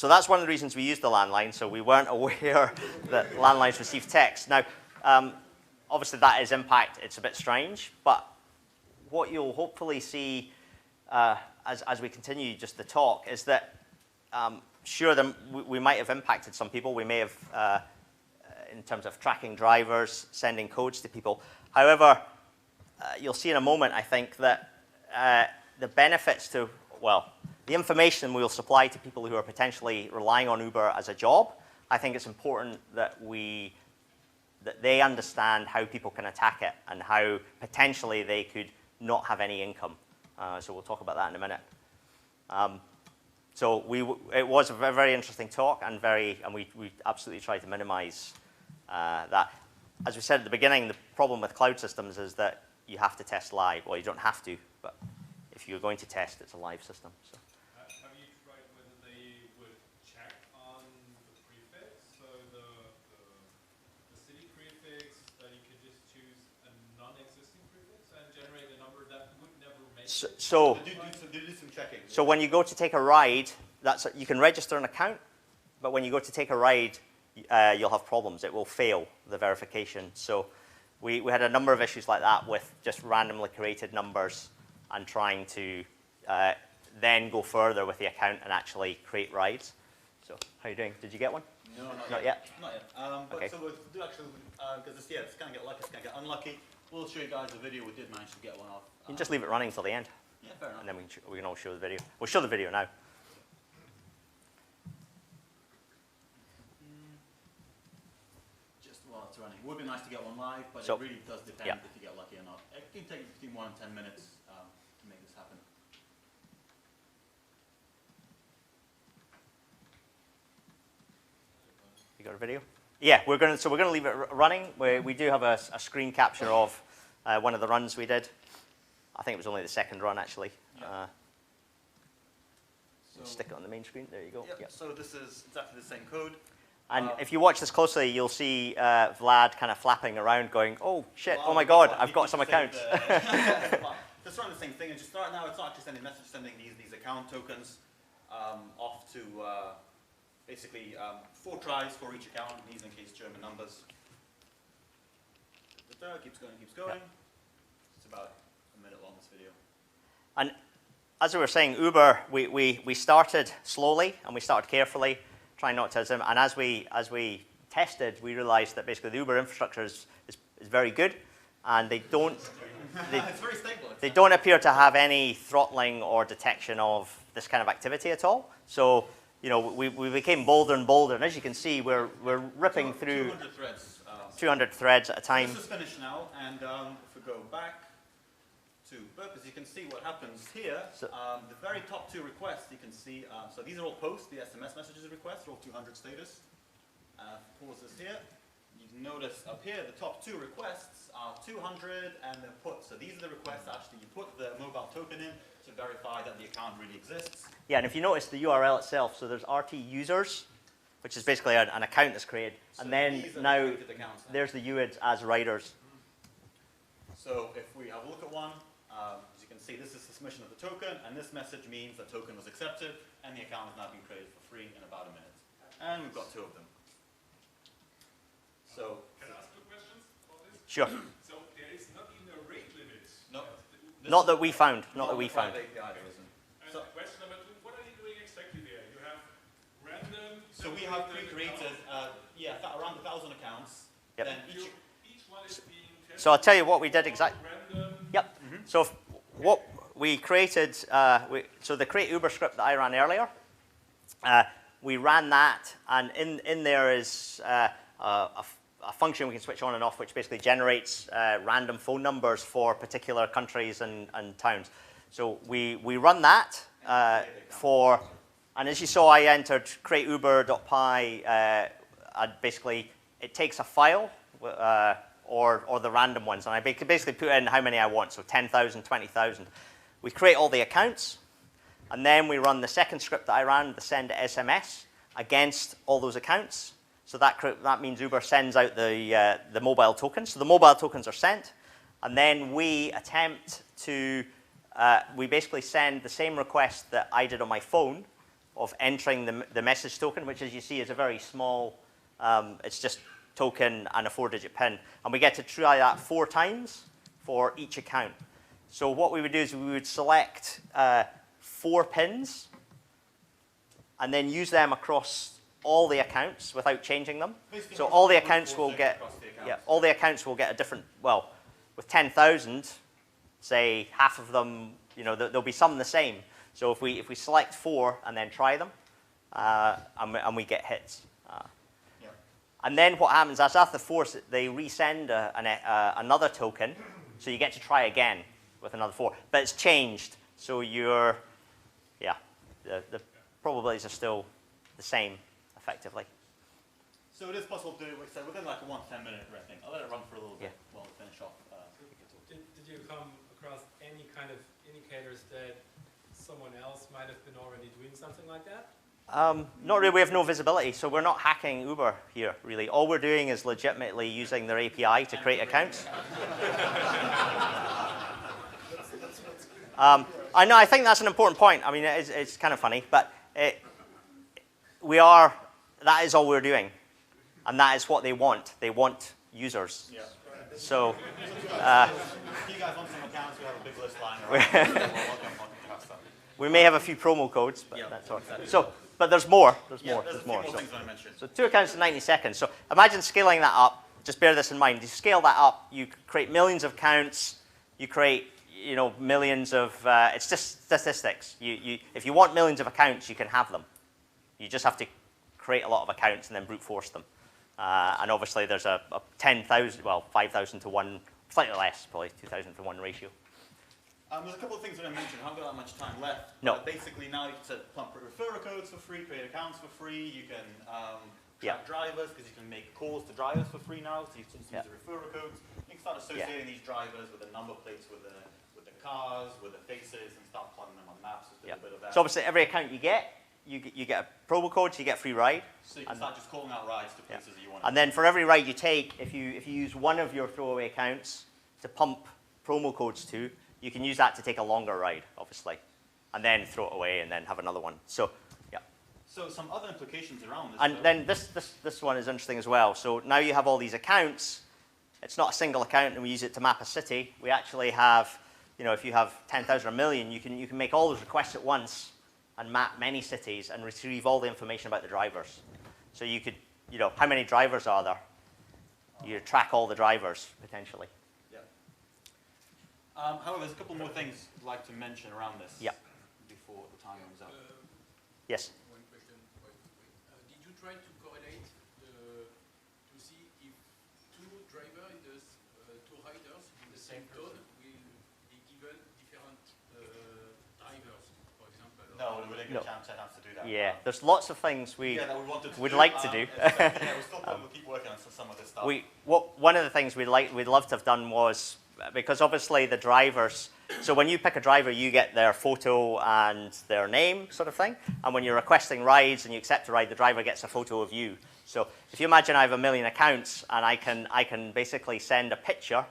that's one of the reasons we used the landline. So we weren't aware that landlines receive text. Now, obviously that is impact. It's a bit strange, but what you'll hopefully see as we continue just the talk is that sure, we might have impacted some people. We may have, in terms of tracking drivers, sending codes to people. However, you'll see in a moment, I think, that the benefits to, well, the information we'll supply to people who are potentially relying on Uber as a job, I think it's important that they understand how people can attack it and how potentially they could not have any income. So we'll talk about that in a minute. So it was a very, very interesting talk, and we absolutely tried to minimize that. As we said at the beginning, the problem with cloud systems is that you have to test live. Well, you don't have to, but if you're going to test, it's a live system. So. Have you tried whether they would check on the prefix? So the city prefix, that you could just choose a non-existing prefix and generate a number that would never make it? So Do some checking. So when you go to take a ride, you can register an account, but when you go to take a ride, you'll have problems. It will fail the verification. So we had a number of issues like that with just randomly created numbers and trying to then go further with the account and actually create rides. So how are you doing? Did you get one? No, Not yet? Not yet. But Okay. so we'll do actually, because it's going to get lucky, it's going to get unlucky. We'll show you guys the video. We did manage to get one off. You can just leave it running until the end, Yeah, fair enough. and then we can all show the video. We'll show the video now. Just while it's running. It would be nice to get one live, but So, it really does depend yeah. if you get lucky or not. It can take between 1 and 10 minutes to make this happen. You got a video? Yeah, we're going to leave it running. We do have a screen capture of one of the runs we did. I think it was only the second run actually. Yeah. Stick it on the main screen. There you go. Yep. Yep. So this is exactly the same code. And if you watch this closely, you'll see Vlad kind of flapping around, going, "Oh shit! Well, Oh my God! well, I've you got can some save accounts." well, just run the same thing, and just right now it's not actually sending messages, sending these account tokens off to basically 4 tries for each account. These in case German numbers. Keeps going, keeps going. It's about a minute long, this video. And as we were saying, Uber, we started slowly and we started carefully, trying not to. And as we tested, we realized that basically the Uber infrastructure is very good, and they don't. It's very stable. They don't appear to have any throttling or detection of this kind of activity at all. So, you know, we became bolder and bolder, and as you can see, we're ripping through 200 threads. 200 threads at a time. This is finished now, and if we go back to purpose, you can see what happens here. So- The very top 2 requests, you can see, so these are all posts, the SMS messages requests, all 200 status. Pause this here. You can notice up here, the top 2 requests are 200 and they're put. So these are the requests actually you put the mobile token in to verify that the account really exists. Yeah, and if you notice the URL itself, so there's RT users, which is basically an account that's created. So and then these are now created accounts then. there's the UIDs as riders. So if we have a look at one, as you can see, this is the submission of the token, and this message means the token was accepted, and the account has now been created for free in about a minute. And we've got 2 of them. So, Can I ask 2 questions about this? Sure. So there is not even a rate limit. no, Not that we found. Not that on we the found. private API there isn't. And So- question number 2, what are you doing exactly there? You have random... So we have separated pre-created, accounts. around 1,000 accounts. Yep. Then Each one is being tested. So I'll tell you what we did exactly. Random. Yep. So what we created, so the create Uber script that I ran earlier, we ran that, and in there is a function we can switch on and off, which basically generates random phone numbers for particular countries and towns. So we run that and as you saw, I entered createuber.py, and basically it takes a file, or the random ones, and I basically put in how many I want, so 10,000, 20,000. We create all the accounts, and then we run the second script that I ran, the send SMS, against all those accounts. So that means Uber sends out the mobile tokens. So the mobile tokens are sent, and then we attempt to, we basically send the same request that I did on my phone of entering the message token, which as you see is a very small, it's just token and a 4-digit PIN. And we get to try that 4 times for each account. So what we would do is we would select 4 pins and then use them across all the accounts without changing them. Basically, So all the accounts will get, across the accounts. yeah, all the accounts will get a different, well, with 10,000, say half of them, there'll be some the same. So if we select 4 and then try them, and we get hits. And then what happens is after 4, they resend another token, so you get to try again with another 4. But it's changed, so the probabilities are still the same, effectively. So it is possible to do it within like a 1 to 10 minute thing. I'll let it run for a little bit Yeah. while we finish off. Did you come across any kind of indicators that someone else might have been already doing something like that? Not really, we have no visibility, so we're not hacking Uber here, really. All we're doing is legitimately using their API to create accounts. I know, I think that's an important point. I mean, it's kind of funny, but that is all we're doing. And that is what they want. They want users. Yeah. So, If you guys want some accounts, we have a big list lying around. welcome to cast that. we may have a few promo codes, but Yeah, that's all. exactly. So, but there's more. There's Yeah, more. there's a There's few more. more So, things I want to mention. so 2 accounts in 90 seconds. So imagine scaling that up. Just bear this in mind. You scale that up, you create millions of accounts. You create, millions of. It's just statistics. If you want millions of accounts, you can have them. You just have to create a lot of accounts and then brute force them. And obviously, there's a 10,000, 5,000 to 1, slightly less, probably 2,000 to 1 ratio. There's a couple of things that I mentioned. I haven't got that much time left. No. Basically, now you can pump referral codes for free, create accounts for free. You can Yeah. track drivers because you can make calls to drivers for free now. So you can use Yeah. the referral codes. You can start associating these drivers with the number plates, with the cars, with the faces, and start plotting them on maps. Just do a bit of that. So obviously, every account you get a promo code, so you get a free ride. So you can start just calling out rides to places that you want. And then for every ride you take, if you use one of your throwaway accounts to pump promo codes to, you can use that to take a longer ride, obviously, and then throw it away and then have another one. So, yeah. So some other implications around this. And then this one is interesting as well. So now you have all these accounts. It's not a single account, and we use it to map a city. We actually have, if you have 10,000 or a million, you can make all those requests at once and map many cities and retrieve all the information about the drivers. So you could, how many drivers are there? You track all the drivers, potentially. Yeah. However, there's a couple more things I'd like to mention around this. Yeah. Before the time runs out. Yes? One question. Did you try to correlate to see if 2 drivers in the 2 riders in the same code will be given different drivers, for example? No, we didn't No. get a chance to do that. Yeah, there's lots of things that we wanted to we'd do. like to do. Yeah, we'll keep working on some of this stuff. One of the things we'd love to have done was because obviously the drivers, so when you pick a driver, you get their photo and their name sort of thing. And when you're requesting rides and you accept a ride, the driver gets a photo of you. So if you imagine I have 1 million accounts and I can basically send a picture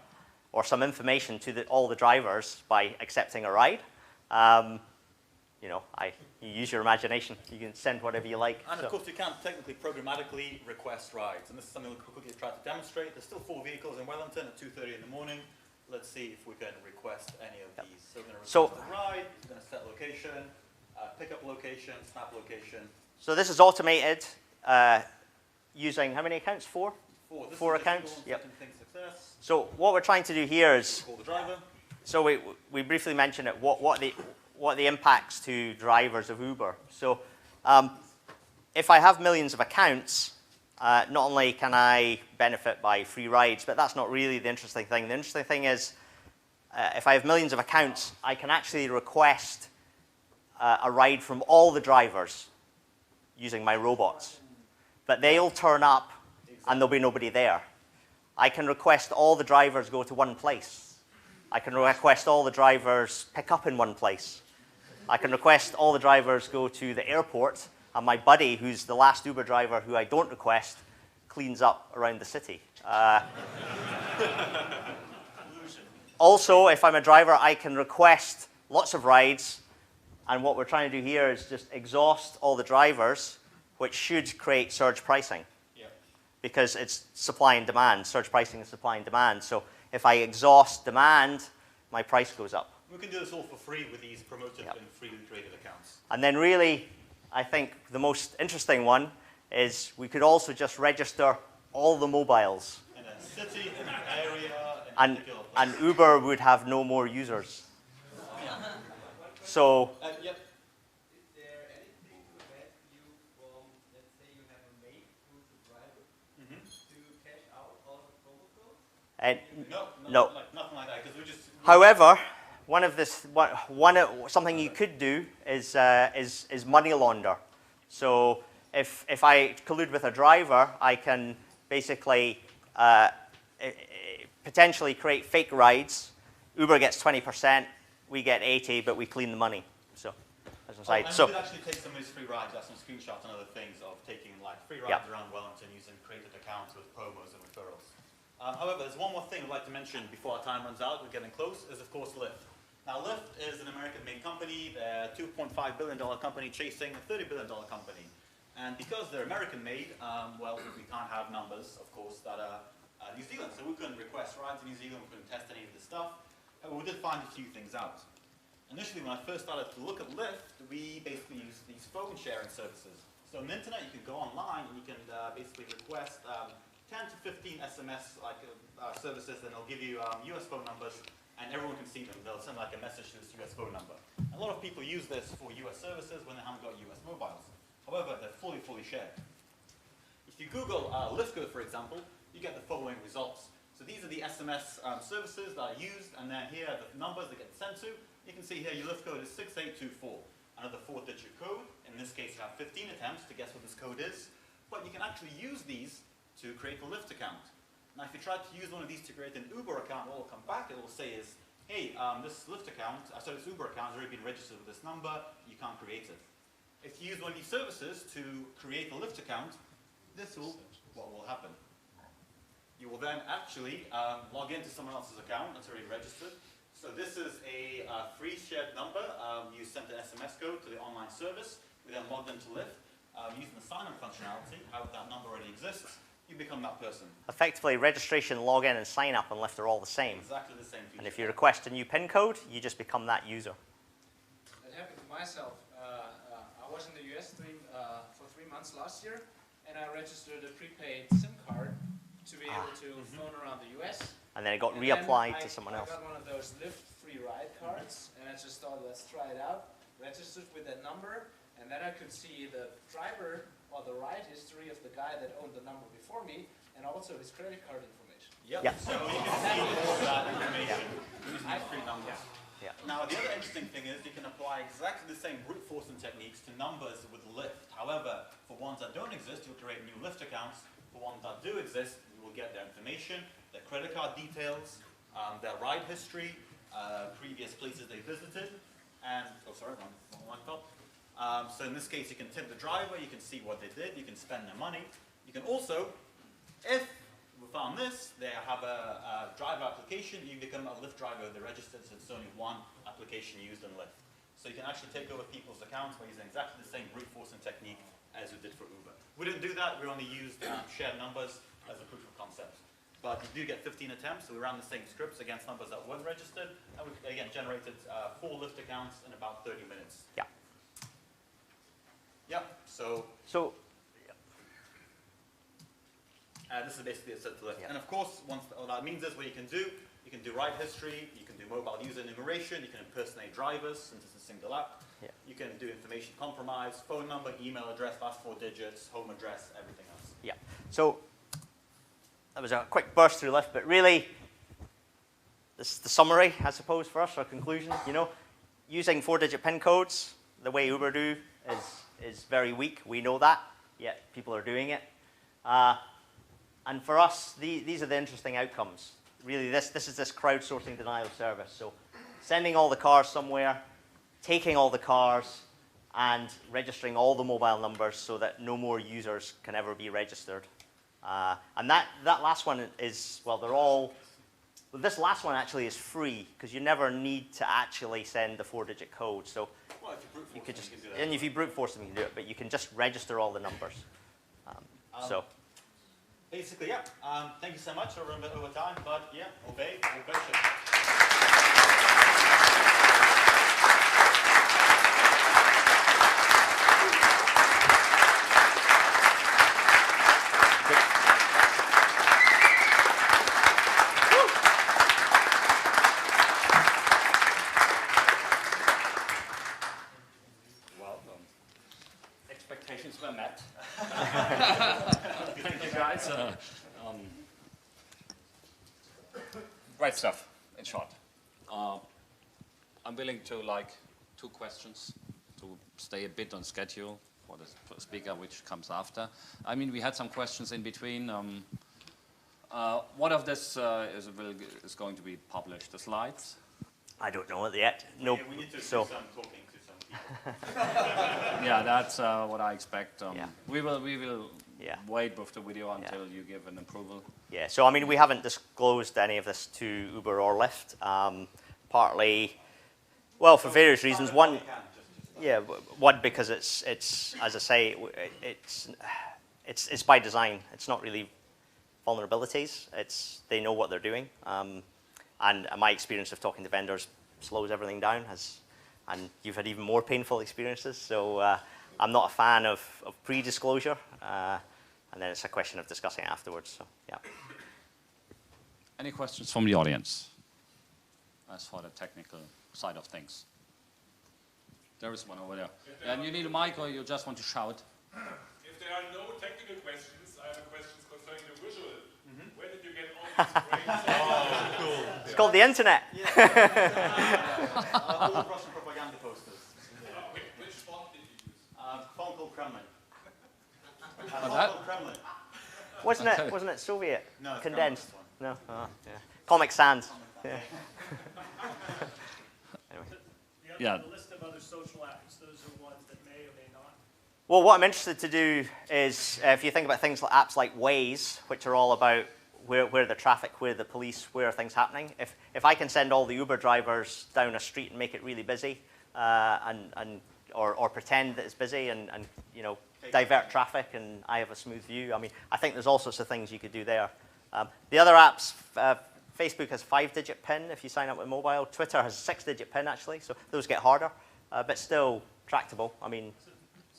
or some information to all the drivers by accepting a ride, you know, you use your imagination. You can send whatever you like. And of course, you can technically programmatically request rides. And this is something we'll quickly try to demonstrate. There's still 4 vehicles in Wellington at 2:30 in the morning. Let's see if we can request any of these. So we're going to request a ride. We're going to set location, pickup location, snap location. So this is automated using how many accounts? 4? 4. This 4 is accounts. Yep. Success. So what we're trying to do here is, Call the driver. so we briefly mentioned it. What the impacts to drivers of Uber. So if I have millions of accounts, not only can I benefit by free rides, but that's not really the interesting thing. The interesting thing is, if I have millions of accounts, I can actually request a ride from all the drivers using my robots. But they'll turn up and there'll be nobody there. I can request all the drivers go to one place. I can request all the drivers pick up in one place. I can request all the drivers go to the airport, and my buddy, who's the last Uber driver who I don't request, cleans up around the city. Also, if I'm a driver, I can request lots of rides, and what we're trying to do here is just exhaust all the drivers, which should create surge pricing. Yep. Because it's supply and demand. Surge pricing is supply and demand. So if I exhaust demand, my price goes up. We can do this all for free with these promoted and freely created accounts. And then really, I think the most interesting one is we could also just register all the mobiles. In a city, in an area, in a particular place. And Uber would have no more users. So, Yep. Is there anything to prevent you from, let's say you have a mate who's a driver, to cash out all the promo codes? no. Like, nothing like that, because we just... However, something you could do is money launder. So if I collude with a driver, I can basically potentially create fake rides. Uber gets 20%, we get 80%, but we clean the money. So as an aside. And So we could actually take some of these free rides, that's some screenshots and other things of taking like free rides around Wellington using created accounts with promos and referrals. However, there's one more thing I'd like to mention before our time runs out, we're getting close, is of course Lyft. Now Lyft is an American-made company, they're a $2.5 billion company chasing a $30 billion company. And because they're American-made, well, we can't have numbers, of course, that are New Zealand. So we couldn't request rides in New Zealand, we couldn't test any of this stuff. However, we did find a few things out. Initially, when I first started to look at Lyft, we basically used these phone sharing services. So on the internet, you can go online and you can basically request 10 to 15 SMS services, and they'll give you US phone numbers, and everyone can see them. They'll send like a message to this US phone number. A lot of people use this for US services when they haven't got US mobiles. However, they're fully shared. If you Google Lyft code, for example, you get the following results. So these are the SMS services that are used, and then here are the numbers that get sent to. You can see here your Lyft code is 6824. Another 4-digit code. In this case, you have 15 attempts to guess what this code is. But you can actually use these to create a Lyft account. Now, if you try to use one of these to create an Uber account, what will come back, it will say is, hey, this Lyft account, this Uber account has already been registered with this number, you can't create it. If you use one of these services to create a Lyft account, this will, what will happen? You will then actually log into someone else's account that's already registered. So this is a free shared number. You sent an SMS code to the online service. We then logged into Lyft using the sign-up functionality. How that number already exists. You become that person. effectively, registration, login, and sign up on Lyft are all the same. Exactly the same feature. And if you request a new PIN code, you just become that user. That happened to myself. I was in the US for 3 months last year, and I registered a prepaid SIM card to be able to phone around the US. And then it got And reapplied then to someone else. I got one of those Lyft free ride cards, and I just thought, let's try it out. Registered with that number, and then I could see the driver or the ride history of the guy that owned the number before me, and also his credit card information. Yep. Yeah. So you can see all of that information using these free numbers. Yeah. Now, the other interesting thing is you can apply exactly the same brute forcing techniques to numbers with Lyft. However, for ones that don't exist, you'll create new Lyft accounts. For ones that do exist, you will get their information, their credit card details, their ride history, previous places they visited, and, oh sorry, wrong laptop. So in this case, you can tip the driver, you can see what they did, you can spend their money. You can also, if we found this, they have a driver application, you become a Lyft driver, they're registered, so it's only one application used in Lyft. So you can actually take over people's accounts by using exactly the same brute forcing technique as we did for Uber. We didn't do that, we only used shared numbers as a proof of concept. But you do get 15 attempts, so we ran the same scripts against numbers that weren't registered, and we, again, generated 4 Lyft accounts in about 30 minutes. Yeah. Yeah, so this is basically a set to Lyft. Yeah. And of course, what that means is what you can do ride history, you can do mobile user enumeration, you can impersonate drivers since it's a single app. Yeah. You can do information compromise, phone number, email address, last 4 digits, home address, everything else. Yeah. So that was a quick burst through Lyft, but really, this is the summary, I suppose, for us, our conclusion. You know, using 4-digit PIN codes, the way Uber do, is very weak. We know that, yet people are doing it. And for us, these are the interesting outcomes. Really, this is this crowdsourcing denial of service. So sending all the cars somewhere, taking all the cars, and registering all the mobile numbers so that no more users can ever be registered. And that last one is, well, they're all, well, this last one actually is free because you never need to actually send the 4-digit code. So Well, if you brute force you could them, just, you can do that. and if you brute force them, you can do it, but you can just register all the numbers. So. Basically, yeah. Thank you so much. We're a bit over time, but yeah, obey, be patient. Well done. Expectations were met. Thank you, guys. Great stuff, in short. I'm willing to like 2 questions to stay a bit on schedule for the speaker, which comes after. I mean, we had some questions in between. What of this is going to be published? The slides? I don't know it yet. No. Yeah, we need to do So. some talking to some people. Yeah, that's what I expect. Yeah. We will Yeah. wait with the video until you give an approval. Yeah, so I mean, we haven't disclosed any of this to Uber or Lyft. Partly, well, for various reasons. One, yeah, one because it's as I say, it's by design. It's not really vulnerabilities. They know what they're doing. And my experience of talking to vendors slows everything down. And you've had even more painful experiences. So I'm not a fan of pre-disclosure. And then it's a question of discussing it afterwards. So yeah. Any questions from the audience as for the technical side of things? There is one over there. And you need a mic or you just want to shout? If there are no technical questions, I have questions concerning the visual. Where did you get all these great It's called the internet. All Russian propaganda posters. Which font did you use? Font called Kremlin. that- Called Kremlin. Wasn't it Soviet? No, it's Condensed. Kremlin, No. Oh, yeah. Comic Sans. Yeah. Yeah. The list of other social apps, those are ones that may or may not. Well, what I'm interested to do is, if you think about things like apps like Waze, which are all about where the traffic, where the police, where are things happening. If I can send all the Uber drivers down a street and make it really busy, or pretend that it's busy and you know divert traffic, and I have a smooth view. I mean, I think there's all sorts of things you could do there. The other apps, Facebook has 5-digit PIN if you sign up with mobile. Twitter has 6-digit PIN actually, so those get harder, but still tractable. I mean. So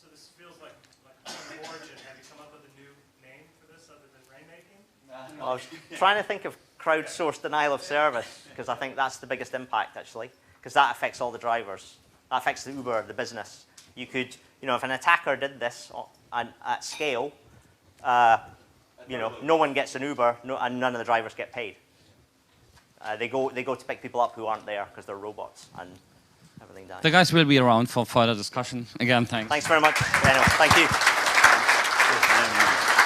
this feels like an origin. Have you come up with a new name for this other than rainmaking? I was trying to think of crowdsourced denial of service because I think that's the biggest impact actually, because that affects all the drivers. That affects the Uber, the business. You could, you know, if an attacker did this at scale, you know, no one gets an Uber, and none of the drivers get paid. They go to pick people up who aren't there because they're robots and everything dies. The guys will be around for further discussion. Again, thanks. Thanks very much, Daniel. Thank you.